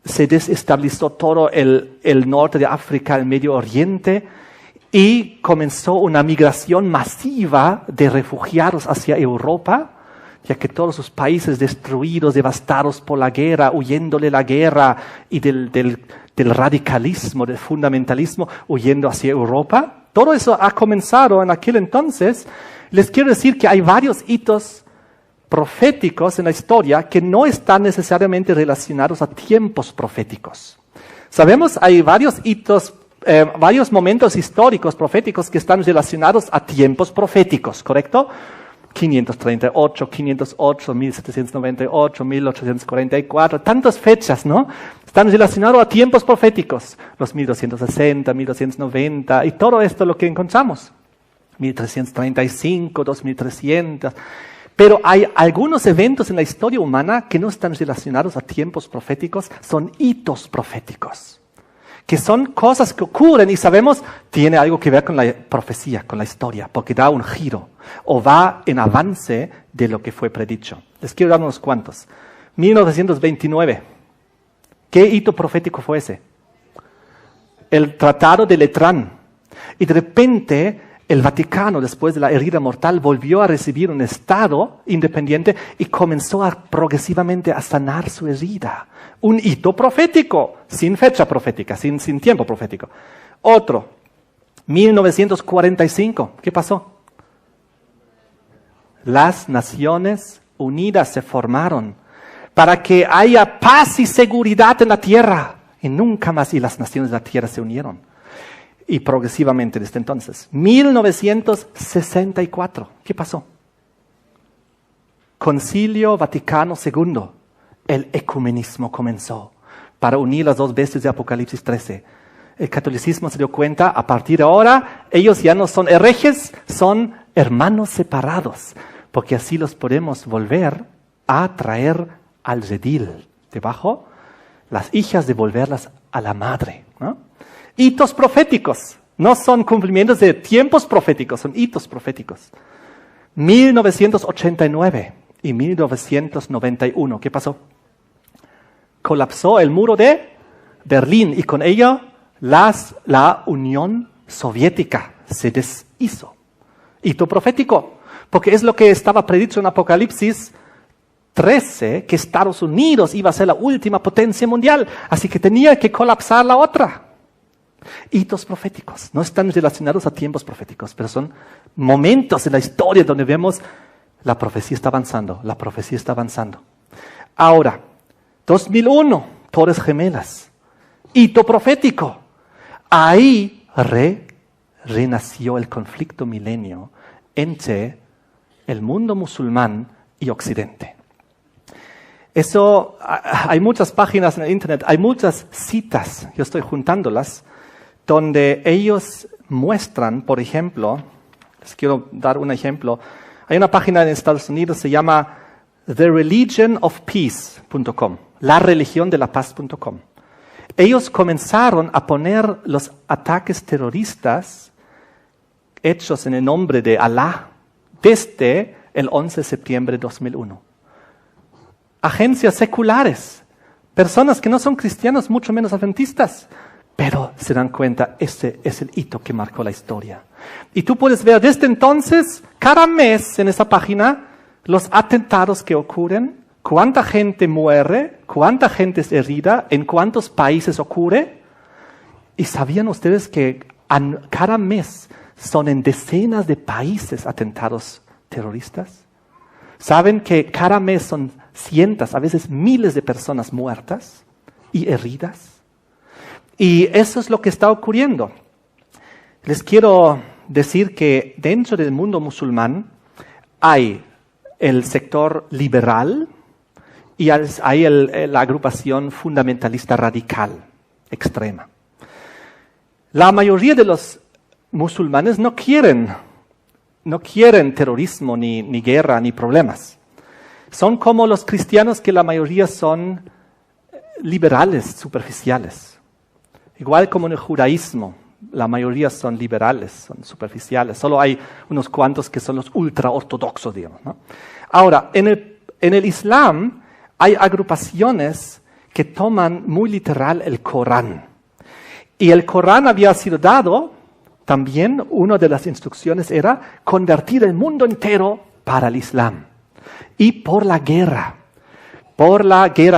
Se desestabilizó todo el norte de África, el Medio Oriente. Y comenzó una migración masiva de refugiados hacia Europa, ya que todos sus países destruidos, devastados por la guerra, huyéndole la guerra y del radicalismo, del fundamentalismo, huyendo hacia Europa. Todo eso ha comenzado en aquel entonces. Les quiero decir que hay varios hitos proféticos en la historia que no están necesariamente relacionados a tiempos proféticos. Sabemos, hay varios hitos, varios momentos históricos proféticos que están relacionados a tiempos proféticos, ¿correcto? 538, 508, 1798, 1844, tantas fechas, ¿no? Están relacionados a tiempos proféticos, los 1260, 1290, y todo esto lo que encontramos, 1335, 2300. Pero hay algunos eventos en la historia humana que no están relacionados a tiempos proféticos, son hitos proféticos, que son cosas que ocurren y sabemos tiene algo que ver con la profecía, con la historia, porque da un giro o va en avance de lo que fue predicho. Les quiero dar unos cuantos. 1929. ¿Qué hito profético fue ese? El Tratado de Letrán. Y de repente el Vaticano, después de la herida mortal, volvió a recibir un Estado independiente y comenzó progresivamente a sanar su herida. Un hito profético, sin fecha profética, sin tiempo profético. Otro, 1945, ¿qué pasó? Las Naciones Unidas se formaron para que haya paz y seguridad en la tierra. Y nunca más, y las naciones de la tierra se unieron. Y progresivamente desde entonces. 1964, ¿qué pasó? Concilio Vaticano II. El ecumenismo comenzó para unir las dos bestias de Apocalipsis 13. El catolicismo se dio cuenta, a partir de ahora, ellos ya no son herejes, son hermanos separados, porque así los podemos volver a traer al redil, debajo, las hijas devolverlas a la madre, ¿no? Hitos proféticos, no son cumplimientos de tiempos proféticos, son hitos proféticos. 1989 y 1991, ¿qué pasó? Colapsó el muro de Berlín y con ello la Unión Soviética se deshizo. Hito profético, porque es lo que estaba predicho en Apocalipsis 13, que Estados Unidos iba a ser la última potencia mundial, así que tenía que colapsar la otra. Hitos proféticos, no están relacionados a tiempos proféticos, pero son momentos en la historia donde vemos la profecía está avanzando, la profecía está avanzando. Ahora, 2001, Torres Gemelas, hito profético. Ahí renació el conflicto milenio entre el mundo musulmán y Occidente. Eso, hay muchas páginas en el internet, hay muchas citas, yo estoy juntándolas, donde ellos muestran, por ejemplo, les quiero dar un ejemplo, hay una página en Estados Unidos, se llama thereligionofpeace.com, la religión de la paz.com. Ellos comenzaron a poner los ataques terroristas hechos en el nombre de Alá desde el 11 de septiembre de 2001. Agencias seculares, personas que no son cristianos, mucho menos adventistas, pero se dan cuenta, ese es el hito que marcó la historia. Y tú puedes ver desde entonces, cada mes en esa página, los atentados que ocurren, cuánta gente muere, cuánta gente es herida, en cuántos países ocurre. ¿Y sabían ustedes que cada mes son en decenas de países atentados terroristas? ¿Saben que cada mes son cientos, a veces miles de personas muertas y heridas? Y eso es lo que está ocurriendo. Les quiero decir que dentro del mundo musulmán hay el sector liberal y hay la agrupación fundamentalista radical, extrema. La mayoría de los musulmanes no quieren terrorismo, ni guerra, ni problemas. Son como los cristianos, que la mayoría son liberales, superficiales. Igual como en el judaísmo, la mayoría son liberales, son superficiales. Solo hay unos cuantos que son los ultraortodoxos, digamos, ¿no? Ahora, en el Islam hay agrupaciones que toman muy literal el Corán. Y el Corán había sido dado, también una de las instrucciones era convertir el mundo entero para el Islam. Y por la guerra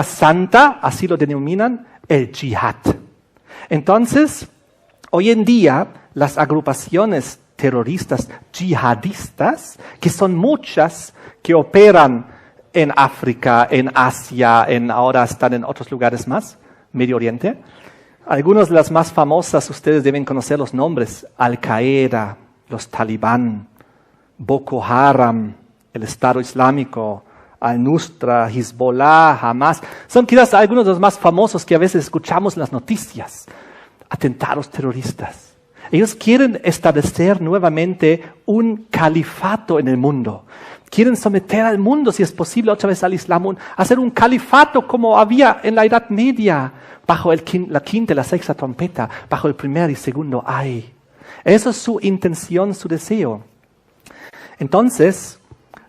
santa, así lo denominan, el jihad. Entonces, hoy en día, las agrupaciones terroristas yihadistas, que son muchas, que operan en África, en Asia, ahora están en otros lugares más, Medio Oriente. Algunas de las más famosas, ustedes deben conocer los nombres: Al-Qaeda, los Talibán, Boko Haram, el Estado Islámico, Al-Nusra, Hezbollah, Hamas. Son quizás algunos de los más famosos que a veces escuchamos en las noticias. Atentados terroristas. Ellos quieren establecer nuevamente un califato en el mundo. Quieren someter al mundo, si es posible, otra vez al Islam, hacer un califato como había en la Edad Media, bajo la quinta y la sexta trompeta, bajo el primer y segundo ay. Esa es su intención, su deseo. Entonces,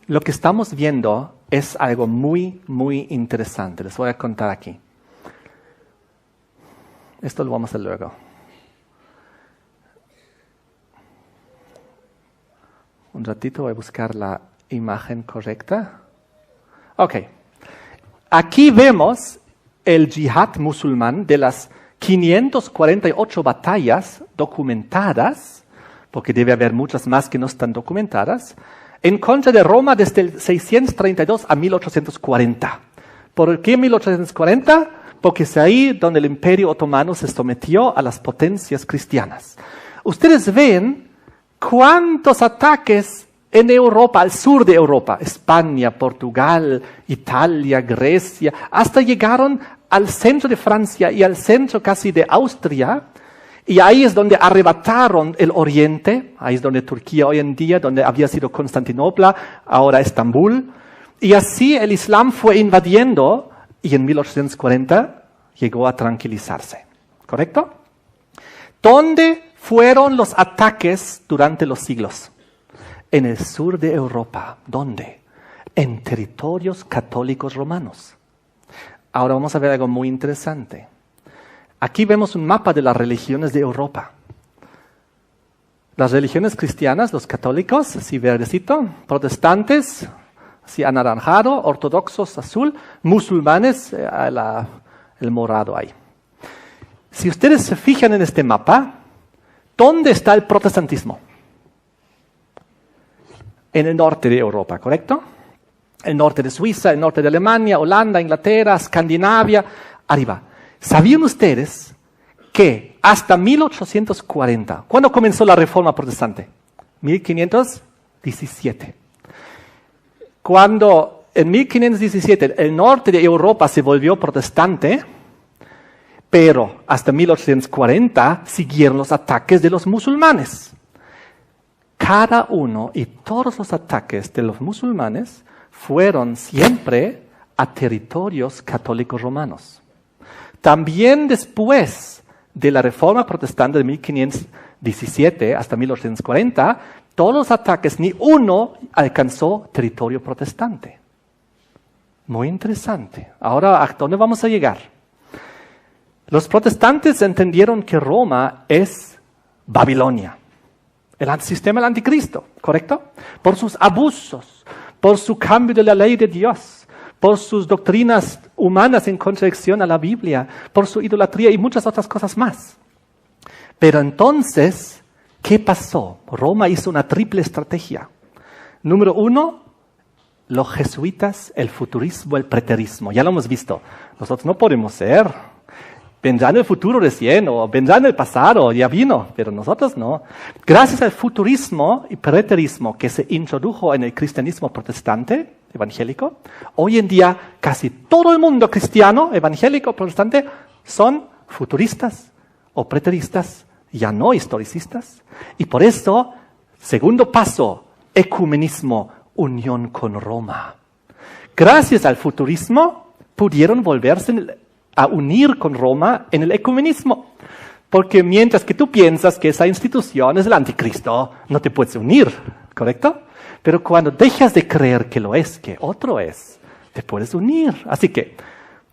lo que estamos viendo es algo muy, muy interesante. Les voy a contar aquí. Esto lo vamos a hacer luego. Un ratito voy a buscar la imagen correcta. Ok. Aquí vemos el yihad musulmán de las 548 batallas documentadas, porque debe haber muchas más que no están documentadas, en contra de Roma desde el 632 a 1840. ¿Por qué 1840? Porque es ahí donde el Imperio Otomano se sometió a las potencias cristianas. Ustedes ven cuántos ataques en Europa, al sur de Europa, España, Portugal, Italia, Grecia, hasta llegaron al centro de Francia y al centro casi de Austria, y ahí es donde arrebataron el Oriente, ahí es donde Turquía hoy en día, donde había sido Constantinopla, ahora Estambul, y así el Islam fue invadiendo, y en 1840 llegó a tranquilizarse. ¿Correcto? ¿Dónde fueron los ataques durante los siglos? En el sur de Europa. ¿Dónde? En territorios católicos romanos. Ahora vamos a ver algo muy interesante. Aquí vemos un mapa de las religiones de Europa. Las religiones cristianas, los católicos, así verdecito, protestantes, así anaranjado, ortodoxos azul, musulmanes, el morado ahí. Si ustedes se fijan en este mapa, ¿dónde está el protestantismo? En el norte de Europa, ¿correcto? El norte de Suiza, el norte de Alemania, Holanda, Inglaterra, Escandinavia, arriba. ¿Sabían ustedes que hasta 1840, ¿cuándo comenzó la Reforma Protestante? 1517. Cuando en 1517 el norte de Europa se volvió protestante, pero hasta 1840 siguieron los ataques de los musulmanes. Cada uno y todos los ataques de los musulmanes fueron siempre a territorios católicos romanos. También después de la Reforma Protestante de 1517 hasta 1840, todos los ataques, ni uno alcanzó territorio protestante. Muy interesante. Ahora, ¿a dónde vamos a llegar? Los protestantes entendieron que Roma es Babilonia, el sistema del anticristo, ¿correcto? Por sus abusos, por su cambio de la ley de Dios, por sus doctrinas humanas en contradicción a la Biblia, por su idolatría y muchas otras cosas más. Pero entonces, ¿qué pasó? Roma hizo una triple estrategia. Número 1, los jesuitas, el futurismo, el preterismo. Ya lo hemos visto. Nosotros no podemos ser. Vendrá en el futuro recién, o vendrá en el pasado, ya vino, pero nosotros no. Gracias al futurismo y preterismo que se introdujo en el cristianismo protestante, evangélico, hoy en día casi todo el mundo cristiano, evangélico, protestante, son futuristas o preteristas, ya no historicistas. Y por eso, segundo paso, ecumenismo, unión con Roma. Gracias al futurismo, pudieron volverse a unir con Roma en el ecumenismo. Porque mientras que tú piensas que esa institución es el anticristo, no te puedes unir, ¿correcto? Pero cuando dejas de creer que lo es, que otro es, te puedes unir. Así que,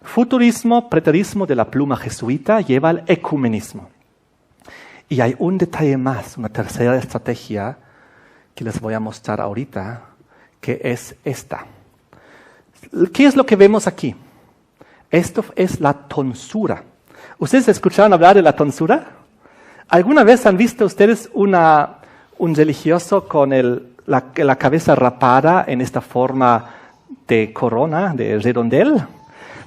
futurismo, preterismo de la pluma jesuita lleva al ecumenismo. Y hay un detalle más, una tercera estrategia que les voy a mostrar ahorita, que es esta. ¿Qué es lo que vemos aquí? Esto es la tonsura. ¿Ustedes escucharon hablar de la tonsura? ¿Alguna vez han visto ustedes un religioso con la cabeza rapada en esta forma de corona, de redondel?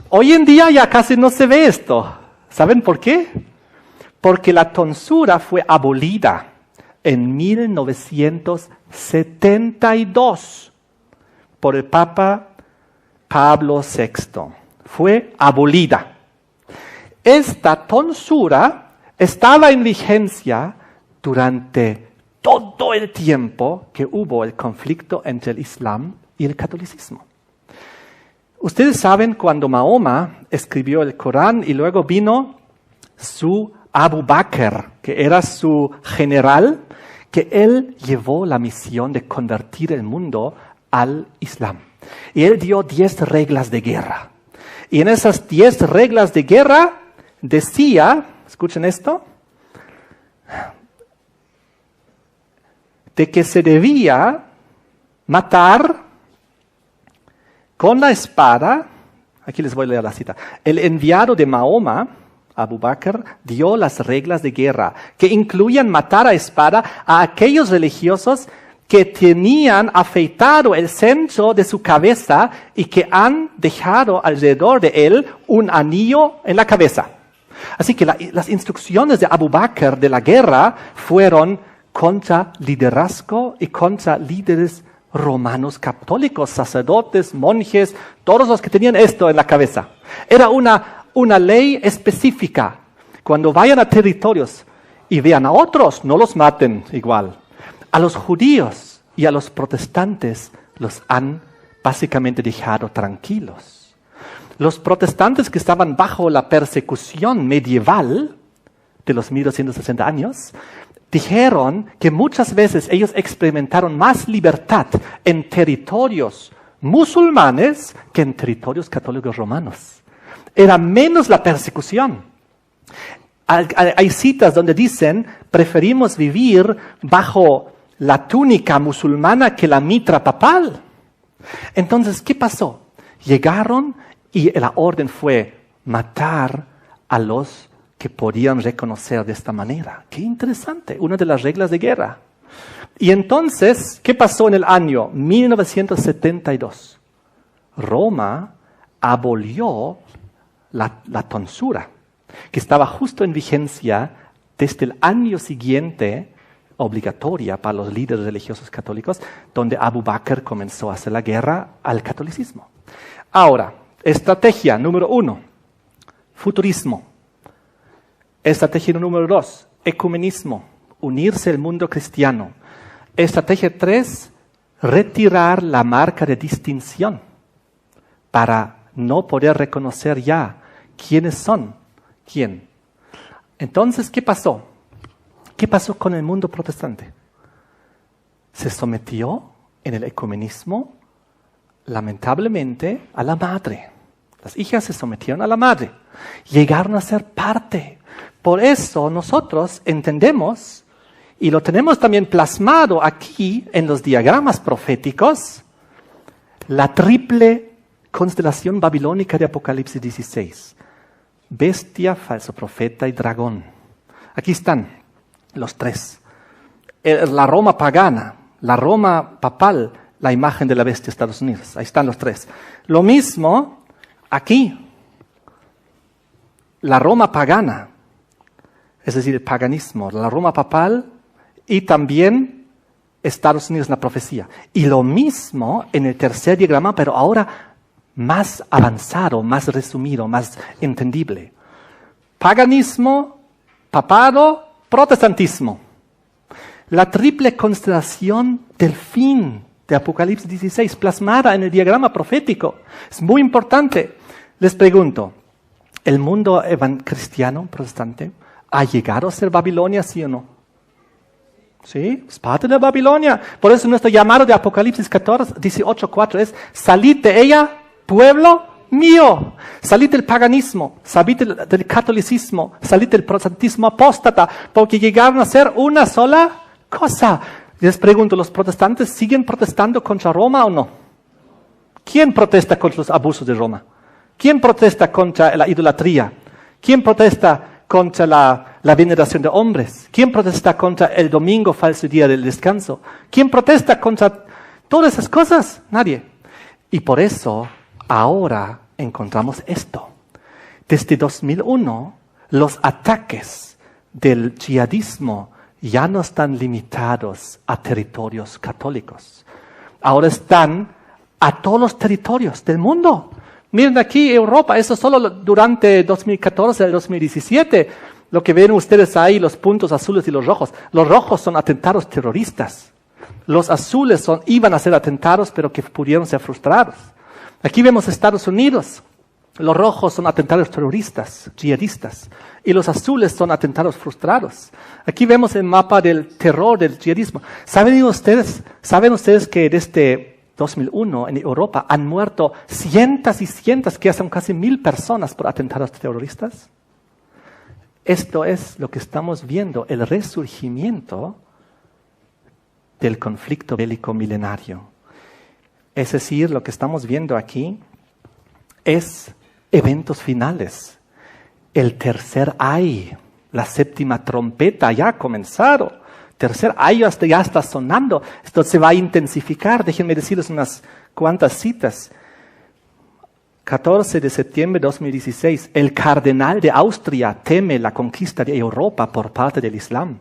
Hoy en día ya casi no se ve esto. ¿Saben por qué? Porque la tonsura fue abolida en 1972 por el Papa Pablo VI. Fue abolida. Esta tonsura estaba en vigencia durante todo el tiempo que hubo el conflicto entre el Islam y el catolicismo. Ustedes saben cuando Mahoma escribió el Corán y luego vino su Abu Bakr, que era su general, que él llevó la misión de convertir el mundo al Islam. Y él dio 10 reglas de guerra. Y en esas 10 reglas de guerra decía, escuchen esto, de que se debía matar con la espada. Aquí les voy a leer la cita. El enviado de Mahoma, Abu Bakr, dio las reglas de guerra, que incluían matar a espada a aquellos religiosos que tenían afeitado el centro de su cabeza y que han dejado alrededor de él un anillo en la cabeza. Así que las instrucciones de Abu Bakr de la guerra fueron contra liderazgo y contra líderes romanos católicos, sacerdotes, monjes, todos los que tenían esto en la cabeza. Era una ley específica. Cuando vayan a territorios y vean a otros, no los maten igual. A los judíos y a los protestantes los han básicamente dejado tranquilos. Los protestantes que estaban bajo la persecución medieval de los 1260 años, dijeron que muchas veces ellos experimentaron más libertad en territorios musulmanes que en territorios católicos romanos. Era menos la persecución. Hay citas donde dicen, preferimos vivir bajo la túnica musulmana que la mitra papal. Entonces, ¿qué pasó? Llegaron y la orden fue matar a los que podían reconocer de esta manera. Qué interesante, una de las reglas de guerra. Y entonces, ¿qué pasó en el año 1972? Roma abolió la tonsura, que estaba justo en vigencia desde el año siguiente, obligatoria para los líderes religiosos católicos, donde Abu Bakr comenzó a hacer la guerra al catolicismo. Ahora, estrategia número 1, futurismo. Estrategia número 2, ecumenismo, unirse al mundo cristiano. Estrategia 3, retirar la marca de distinción para no poder reconocer ya quiénes son ¿Quién? Entonces, ¿qué pasó? ¿Qué pasó con el mundo protestante? Se sometió en el ecumenismo, lamentablemente, a la madre. Las hijas se sometieron a la madre. Llegaron a ser parte. Por eso nosotros entendemos, y lo tenemos también plasmado aquí en los diagramas proféticos, la triple constelación babilónica de Apocalipsis 16. Bestia, falso profeta y dragón. Aquí están los tres. La Roma pagana, la Roma papal, la imagen de la bestia de Estados Unidos. Ahí están los tres. Lo mismo aquí. La Roma pagana, es decir, el paganismo, la Roma papal y también Estados Unidos en la profecía. Y lo mismo en el tercer diagrama, pero ahora más avanzado, más resumido, más entendible. Paganismo, papado, protestantismo. La triple constelación del fin de Apocalipsis 16, plasmada en el diagrama profético. Es muy importante. Les pregunto, ¿el mundo cristiano, protestante, ha llegado a ser Babilonia, sí o no? Sí, es parte de Babilonia. Por eso nuestro llamado de Apocalipsis 18:4 es: salid de ella, pueblo mío. Salid del paganismo, salid del catolicismo, salid del protestantismo apóstata, porque llegaron a ser una sola cosa. Les pregunto, ¿los protestantes siguen protestando contra Roma o no? ¿Quién protesta contra los abusos de Roma? ¿Quién protesta contra la idolatría? ¿Quién protesta contra la veneración de hombres? ¿Quién protesta contra el domingo, falso día del descanso? ¿Quién protesta contra todas esas cosas? Nadie. Y por eso ahora encontramos esto. Desde 2001, los ataques del yihadismo ya no están limitados a territorios católicos. Ahora están a todos los territorios del mundo. Miren aquí Europa, eso solo durante 2014 y 2017. Lo que ven ustedes ahí, los puntos azules y los rojos. Los rojos son atentados terroristas. Los azules iban a ser atentados, pero que pudieron ser frustrados. Aquí vemos Estados Unidos. Los rojos son atentados terroristas, yihadistas. Y los azules son atentados frustrados. Aquí vemos el mapa del terror del yihadismo. ¿Saben ustedes que desde 2001 en Europa han muerto cientos y cientos, que son casi 1000 personas por atentados terroristas? Esto es lo que estamos viendo, el resurgimiento del conflicto bélico milenario. Es decir, lo que estamos viendo aquí es eventos finales. El tercer ay, la séptima trompeta ya ha comenzado. Tercer ay ya está sonando. Esto se va a intensificar. Déjenme decirles unas cuantas citas. 14 de septiembre de 2016, el cardenal de Austria teme la conquista de Europa por parte del Islam.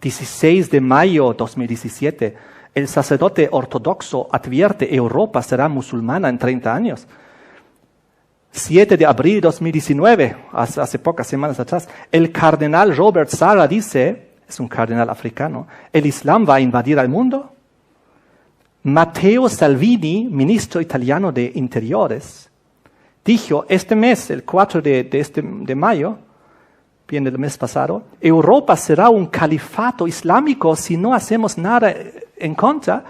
16 de mayo de 2017, el sacerdote ortodoxo advierte: Europa será musulmana en 30 años. 7 de abril de 2019, hace pocas semanas atrás, el cardenal Robert Sarah dice, es un cardenal africano, ¿el Islam va a invadir al mundo? Matteo Salvini, ministro italiano de Interiores, dijo este mes, el 4 de mayo, bien del mes pasado, Europa será un califato islámico si no hacemos nada en contra.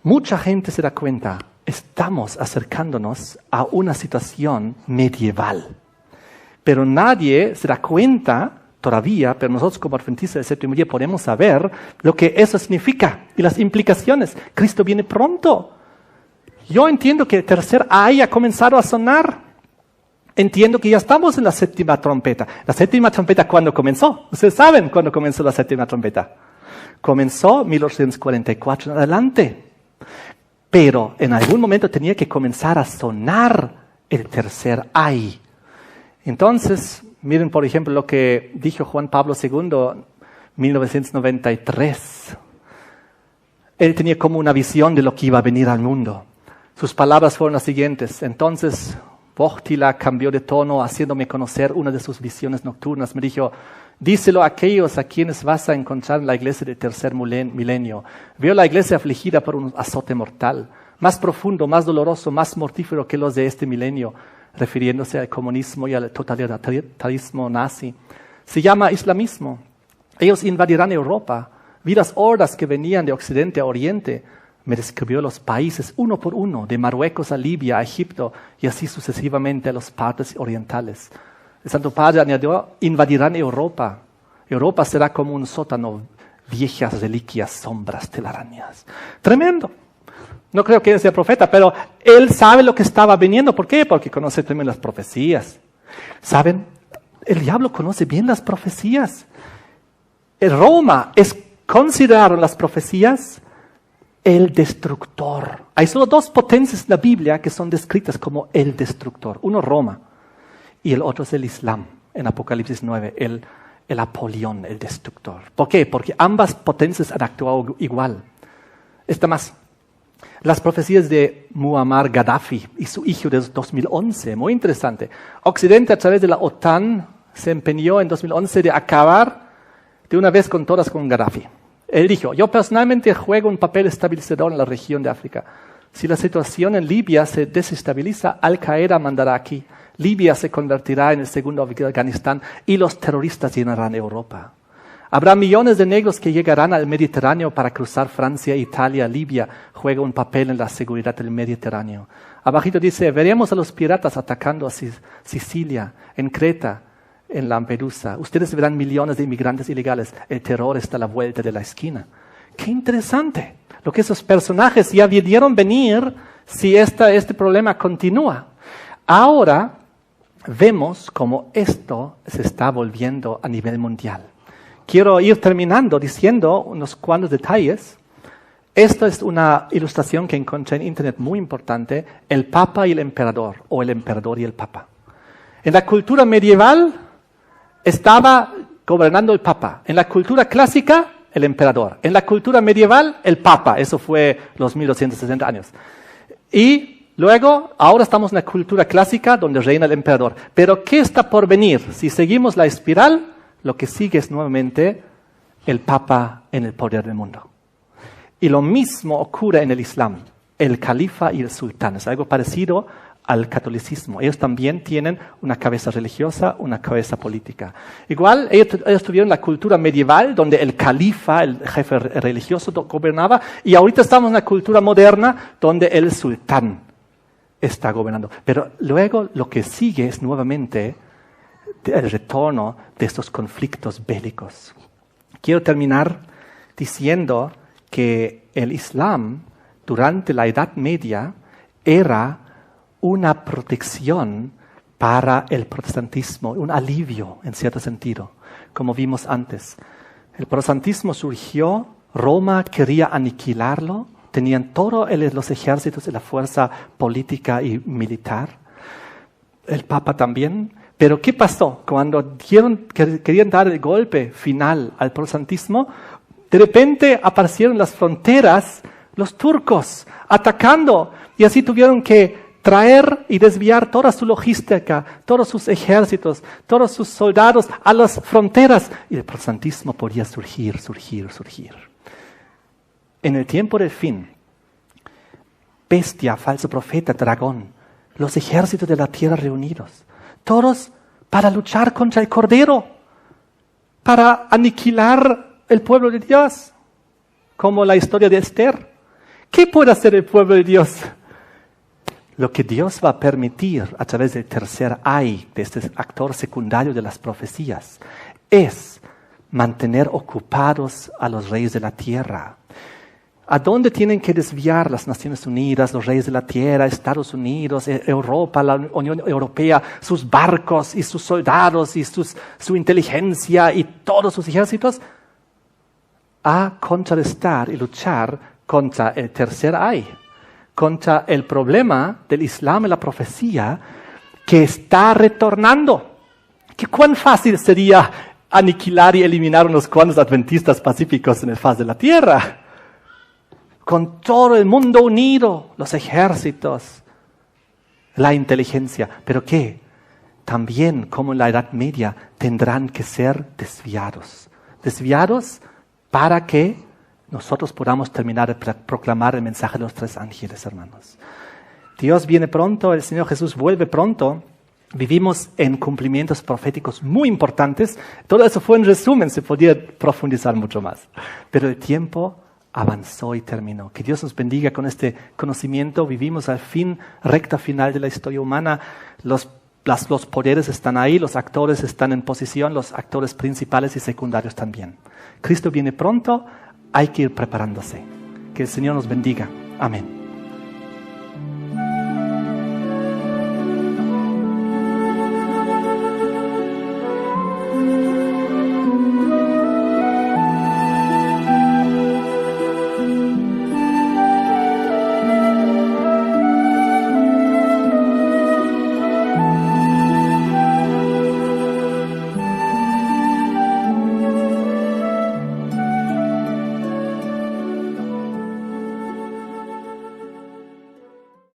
Mucha gente se da cuenta, estamos acercándonos a una situación medieval. Pero nadie se da cuenta todavía, pero nosotros como adventistas del séptimo día podemos saber lo que eso significa y las implicaciones. Cristo viene pronto. Yo entiendo que el tercer ay ha comenzado a sonar. Entiendo que ya estamos en la séptima trompeta. ¿La séptima trompeta cuándo comenzó? Ustedes saben cuándo comenzó la séptima trompeta. Comenzó 1844 en adelante. Pero en algún momento tenía que comenzar a sonar el tercer ay. Entonces, miren por ejemplo lo que dijo Juan Pablo II en 1993. Él tenía como una visión de lo que iba a venir al mundo. Sus palabras fueron las siguientes. Entonces, Wojtyla cambió de tono, haciéndome conocer una de sus visiones nocturnas. Me dijo: díselo a aquellos a quienes vas a encontrar en la iglesia del tercer milenio. Veo la iglesia afligida por un azote mortal, más profundo, más doloroso, más mortífero que los de este milenio. refiriéndose al comunismo y al totalitarismo nazi. Se llama islamismo. Ellos invadirán Europa. Vi las hordas que venían de Occidente a Oriente. Me describió los países uno por uno, de Marruecos a Libia, a Egipto, y así sucesivamente a las partes orientales. El Santo Padre añadió, invadirán Europa. Europa será como un sótano, viejas reliquias, sombras, telarañas. Tremendo. No creo que él sea profeta, pero él sabe lo que estaba viniendo. ¿Por qué? Porque conoce también las profecías. ¿Saben? El diablo conoce bien las profecías. En Roma consideraron las profecías el destructor. Hay solo dos potencias en la Biblia que son descritas como el destructor. Uno Roma y el otro es el Islam. En Apocalipsis 9, el Apolión, el destructor. ¿Por qué? Porque ambas potencias han actuado igual. Está más. Las profecías de Muammar Gaddafi y su hijo de 2011, muy interesante. Occidente a través de la OTAN se empeñó en 2011 de acabar de una vez con todas con Gaddafi. Él dijo, yo personalmente juego un papel estabilizador en la región de África. Si la situación en Libia se desestabiliza, Al-Qaeda mandará aquí. Libia se convertirá en el segundo Afganistán y los terroristas llenarán Europa. Habrá millones de negros que llegarán al Mediterráneo para cruzar Francia, Italia, Libia. Juega un papel en la seguridad del Mediterráneo. Abajito dice, veremos a los piratas atacando a Sicilia, en Creta, en Lampedusa. Ustedes verán millones de inmigrantes ilegales. El terror está a la vuelta de la esquina. ¡Qué interesante! Lo que esos personajes ya vieron venir si este problema continúa. Ahora vemos cómo esto se está volviendo a nivel mundial. Quiero ir terminando diciendo unos cuantos detalles. Esta es una ilustración que encontré en internet muy importante, el Papa y el Emperador, o el Emperador y el Papa. En la cultura medieval estaba gobernando el Papa. En la cultura clásica, el Emperador. En la cultura medieval, el Papa. Eso fue los 1260 años. Y luego, ahora estamos en la cultura clásica donde reina el Emperador. Pero ¿qué está por venir? Si seguimos la espiral, lo que sigue es nuevamente el Papa en el poder del mundo. Y lo mismo ocurre en el Islam, el califa y el sultán. Es algo parecido al catolicismo. Ellos también tienen una cabeza religiosa, una cabeza política. Igual, ellos tuvieron la cultura medieval, donde el califa, el jefe religioso, gobernaba, y ahorita estamos en la cultura moderna, donde el sultán está gobernando. Pero luego lo que sigue es nuevamente el retorno de estos conflictos bélicos. Quiero terminar diciendo que el Islam, durante la Edad Media, era una protección para el protestantismo, un alivio en cierto sentido, como vimos antes. El protestantismo surgió, Roma quería aniquilarlo, tenían todos los ejércitos y la fuerza política y militar, el Papa también. Pero ¿qué pasó? Cuando querían dar el golpe final al protestantismo, de repente aparecieron las fronteras, los turcos, atacando, y así tuvieron que traer y desviar toda su logística, todos sus ejércitos, todos sus soldados a las fronteras, y el protestantismo podía surgir. En el tiempo del fin, bestia, falso profeta, dragón, los ejércitos de la tierra reunidos, todos para luchar contra el Cordero, para aniquilar el pueblo de Dios, como la historia de Esther. ¿Qué puede hacer el pueblo de Dios? Lo que Dios va a permitir a través del tercer ay, de este actor secundario de las profecías, es mantener ocupados a los reyes de la tierra. ¿A dónde tienen que desviar las Naciones Unidas, los reyes de la tierra, Estados Unidos, Europa, la Unión Europea, sus barcos y sus soldados y su inteligencia y todos sus ejércitos? A contrarrestar y luchar contra el tercer ay, contra el problema del Islam y la profecía que está retornando. ¿Cuán fácil sería aniquilar y eliminar unos cuantos adventistas pacíficos en el faz de la tierra? Con todo el mundo unido, los ejércitos, la inteligencia. ¿Pero qué? También, como en la Edad Media, tendrán que ser desviados. Desviados para que nosotros podamos terminar de proclamar el mensaje de los tres ángeles, hermanos. Dios viene pronto, el Señor Jesús vuelve pronto. Vivimos en cumplimientos proféticos muy importantes. Todo eso fue en resumen, se podía profundizar mucho más. Pero el tiempo avanzó y terminó. Que Dios nos bendiga con este conocimiento. Vivimos al fin, recta final de la historia humana. Los poderes están ahí, los actores están en posición, los actores principales y secundarios también. Cristo viene pronto, hay que ir preparándose. Que el Señor nos bendiga. Amén.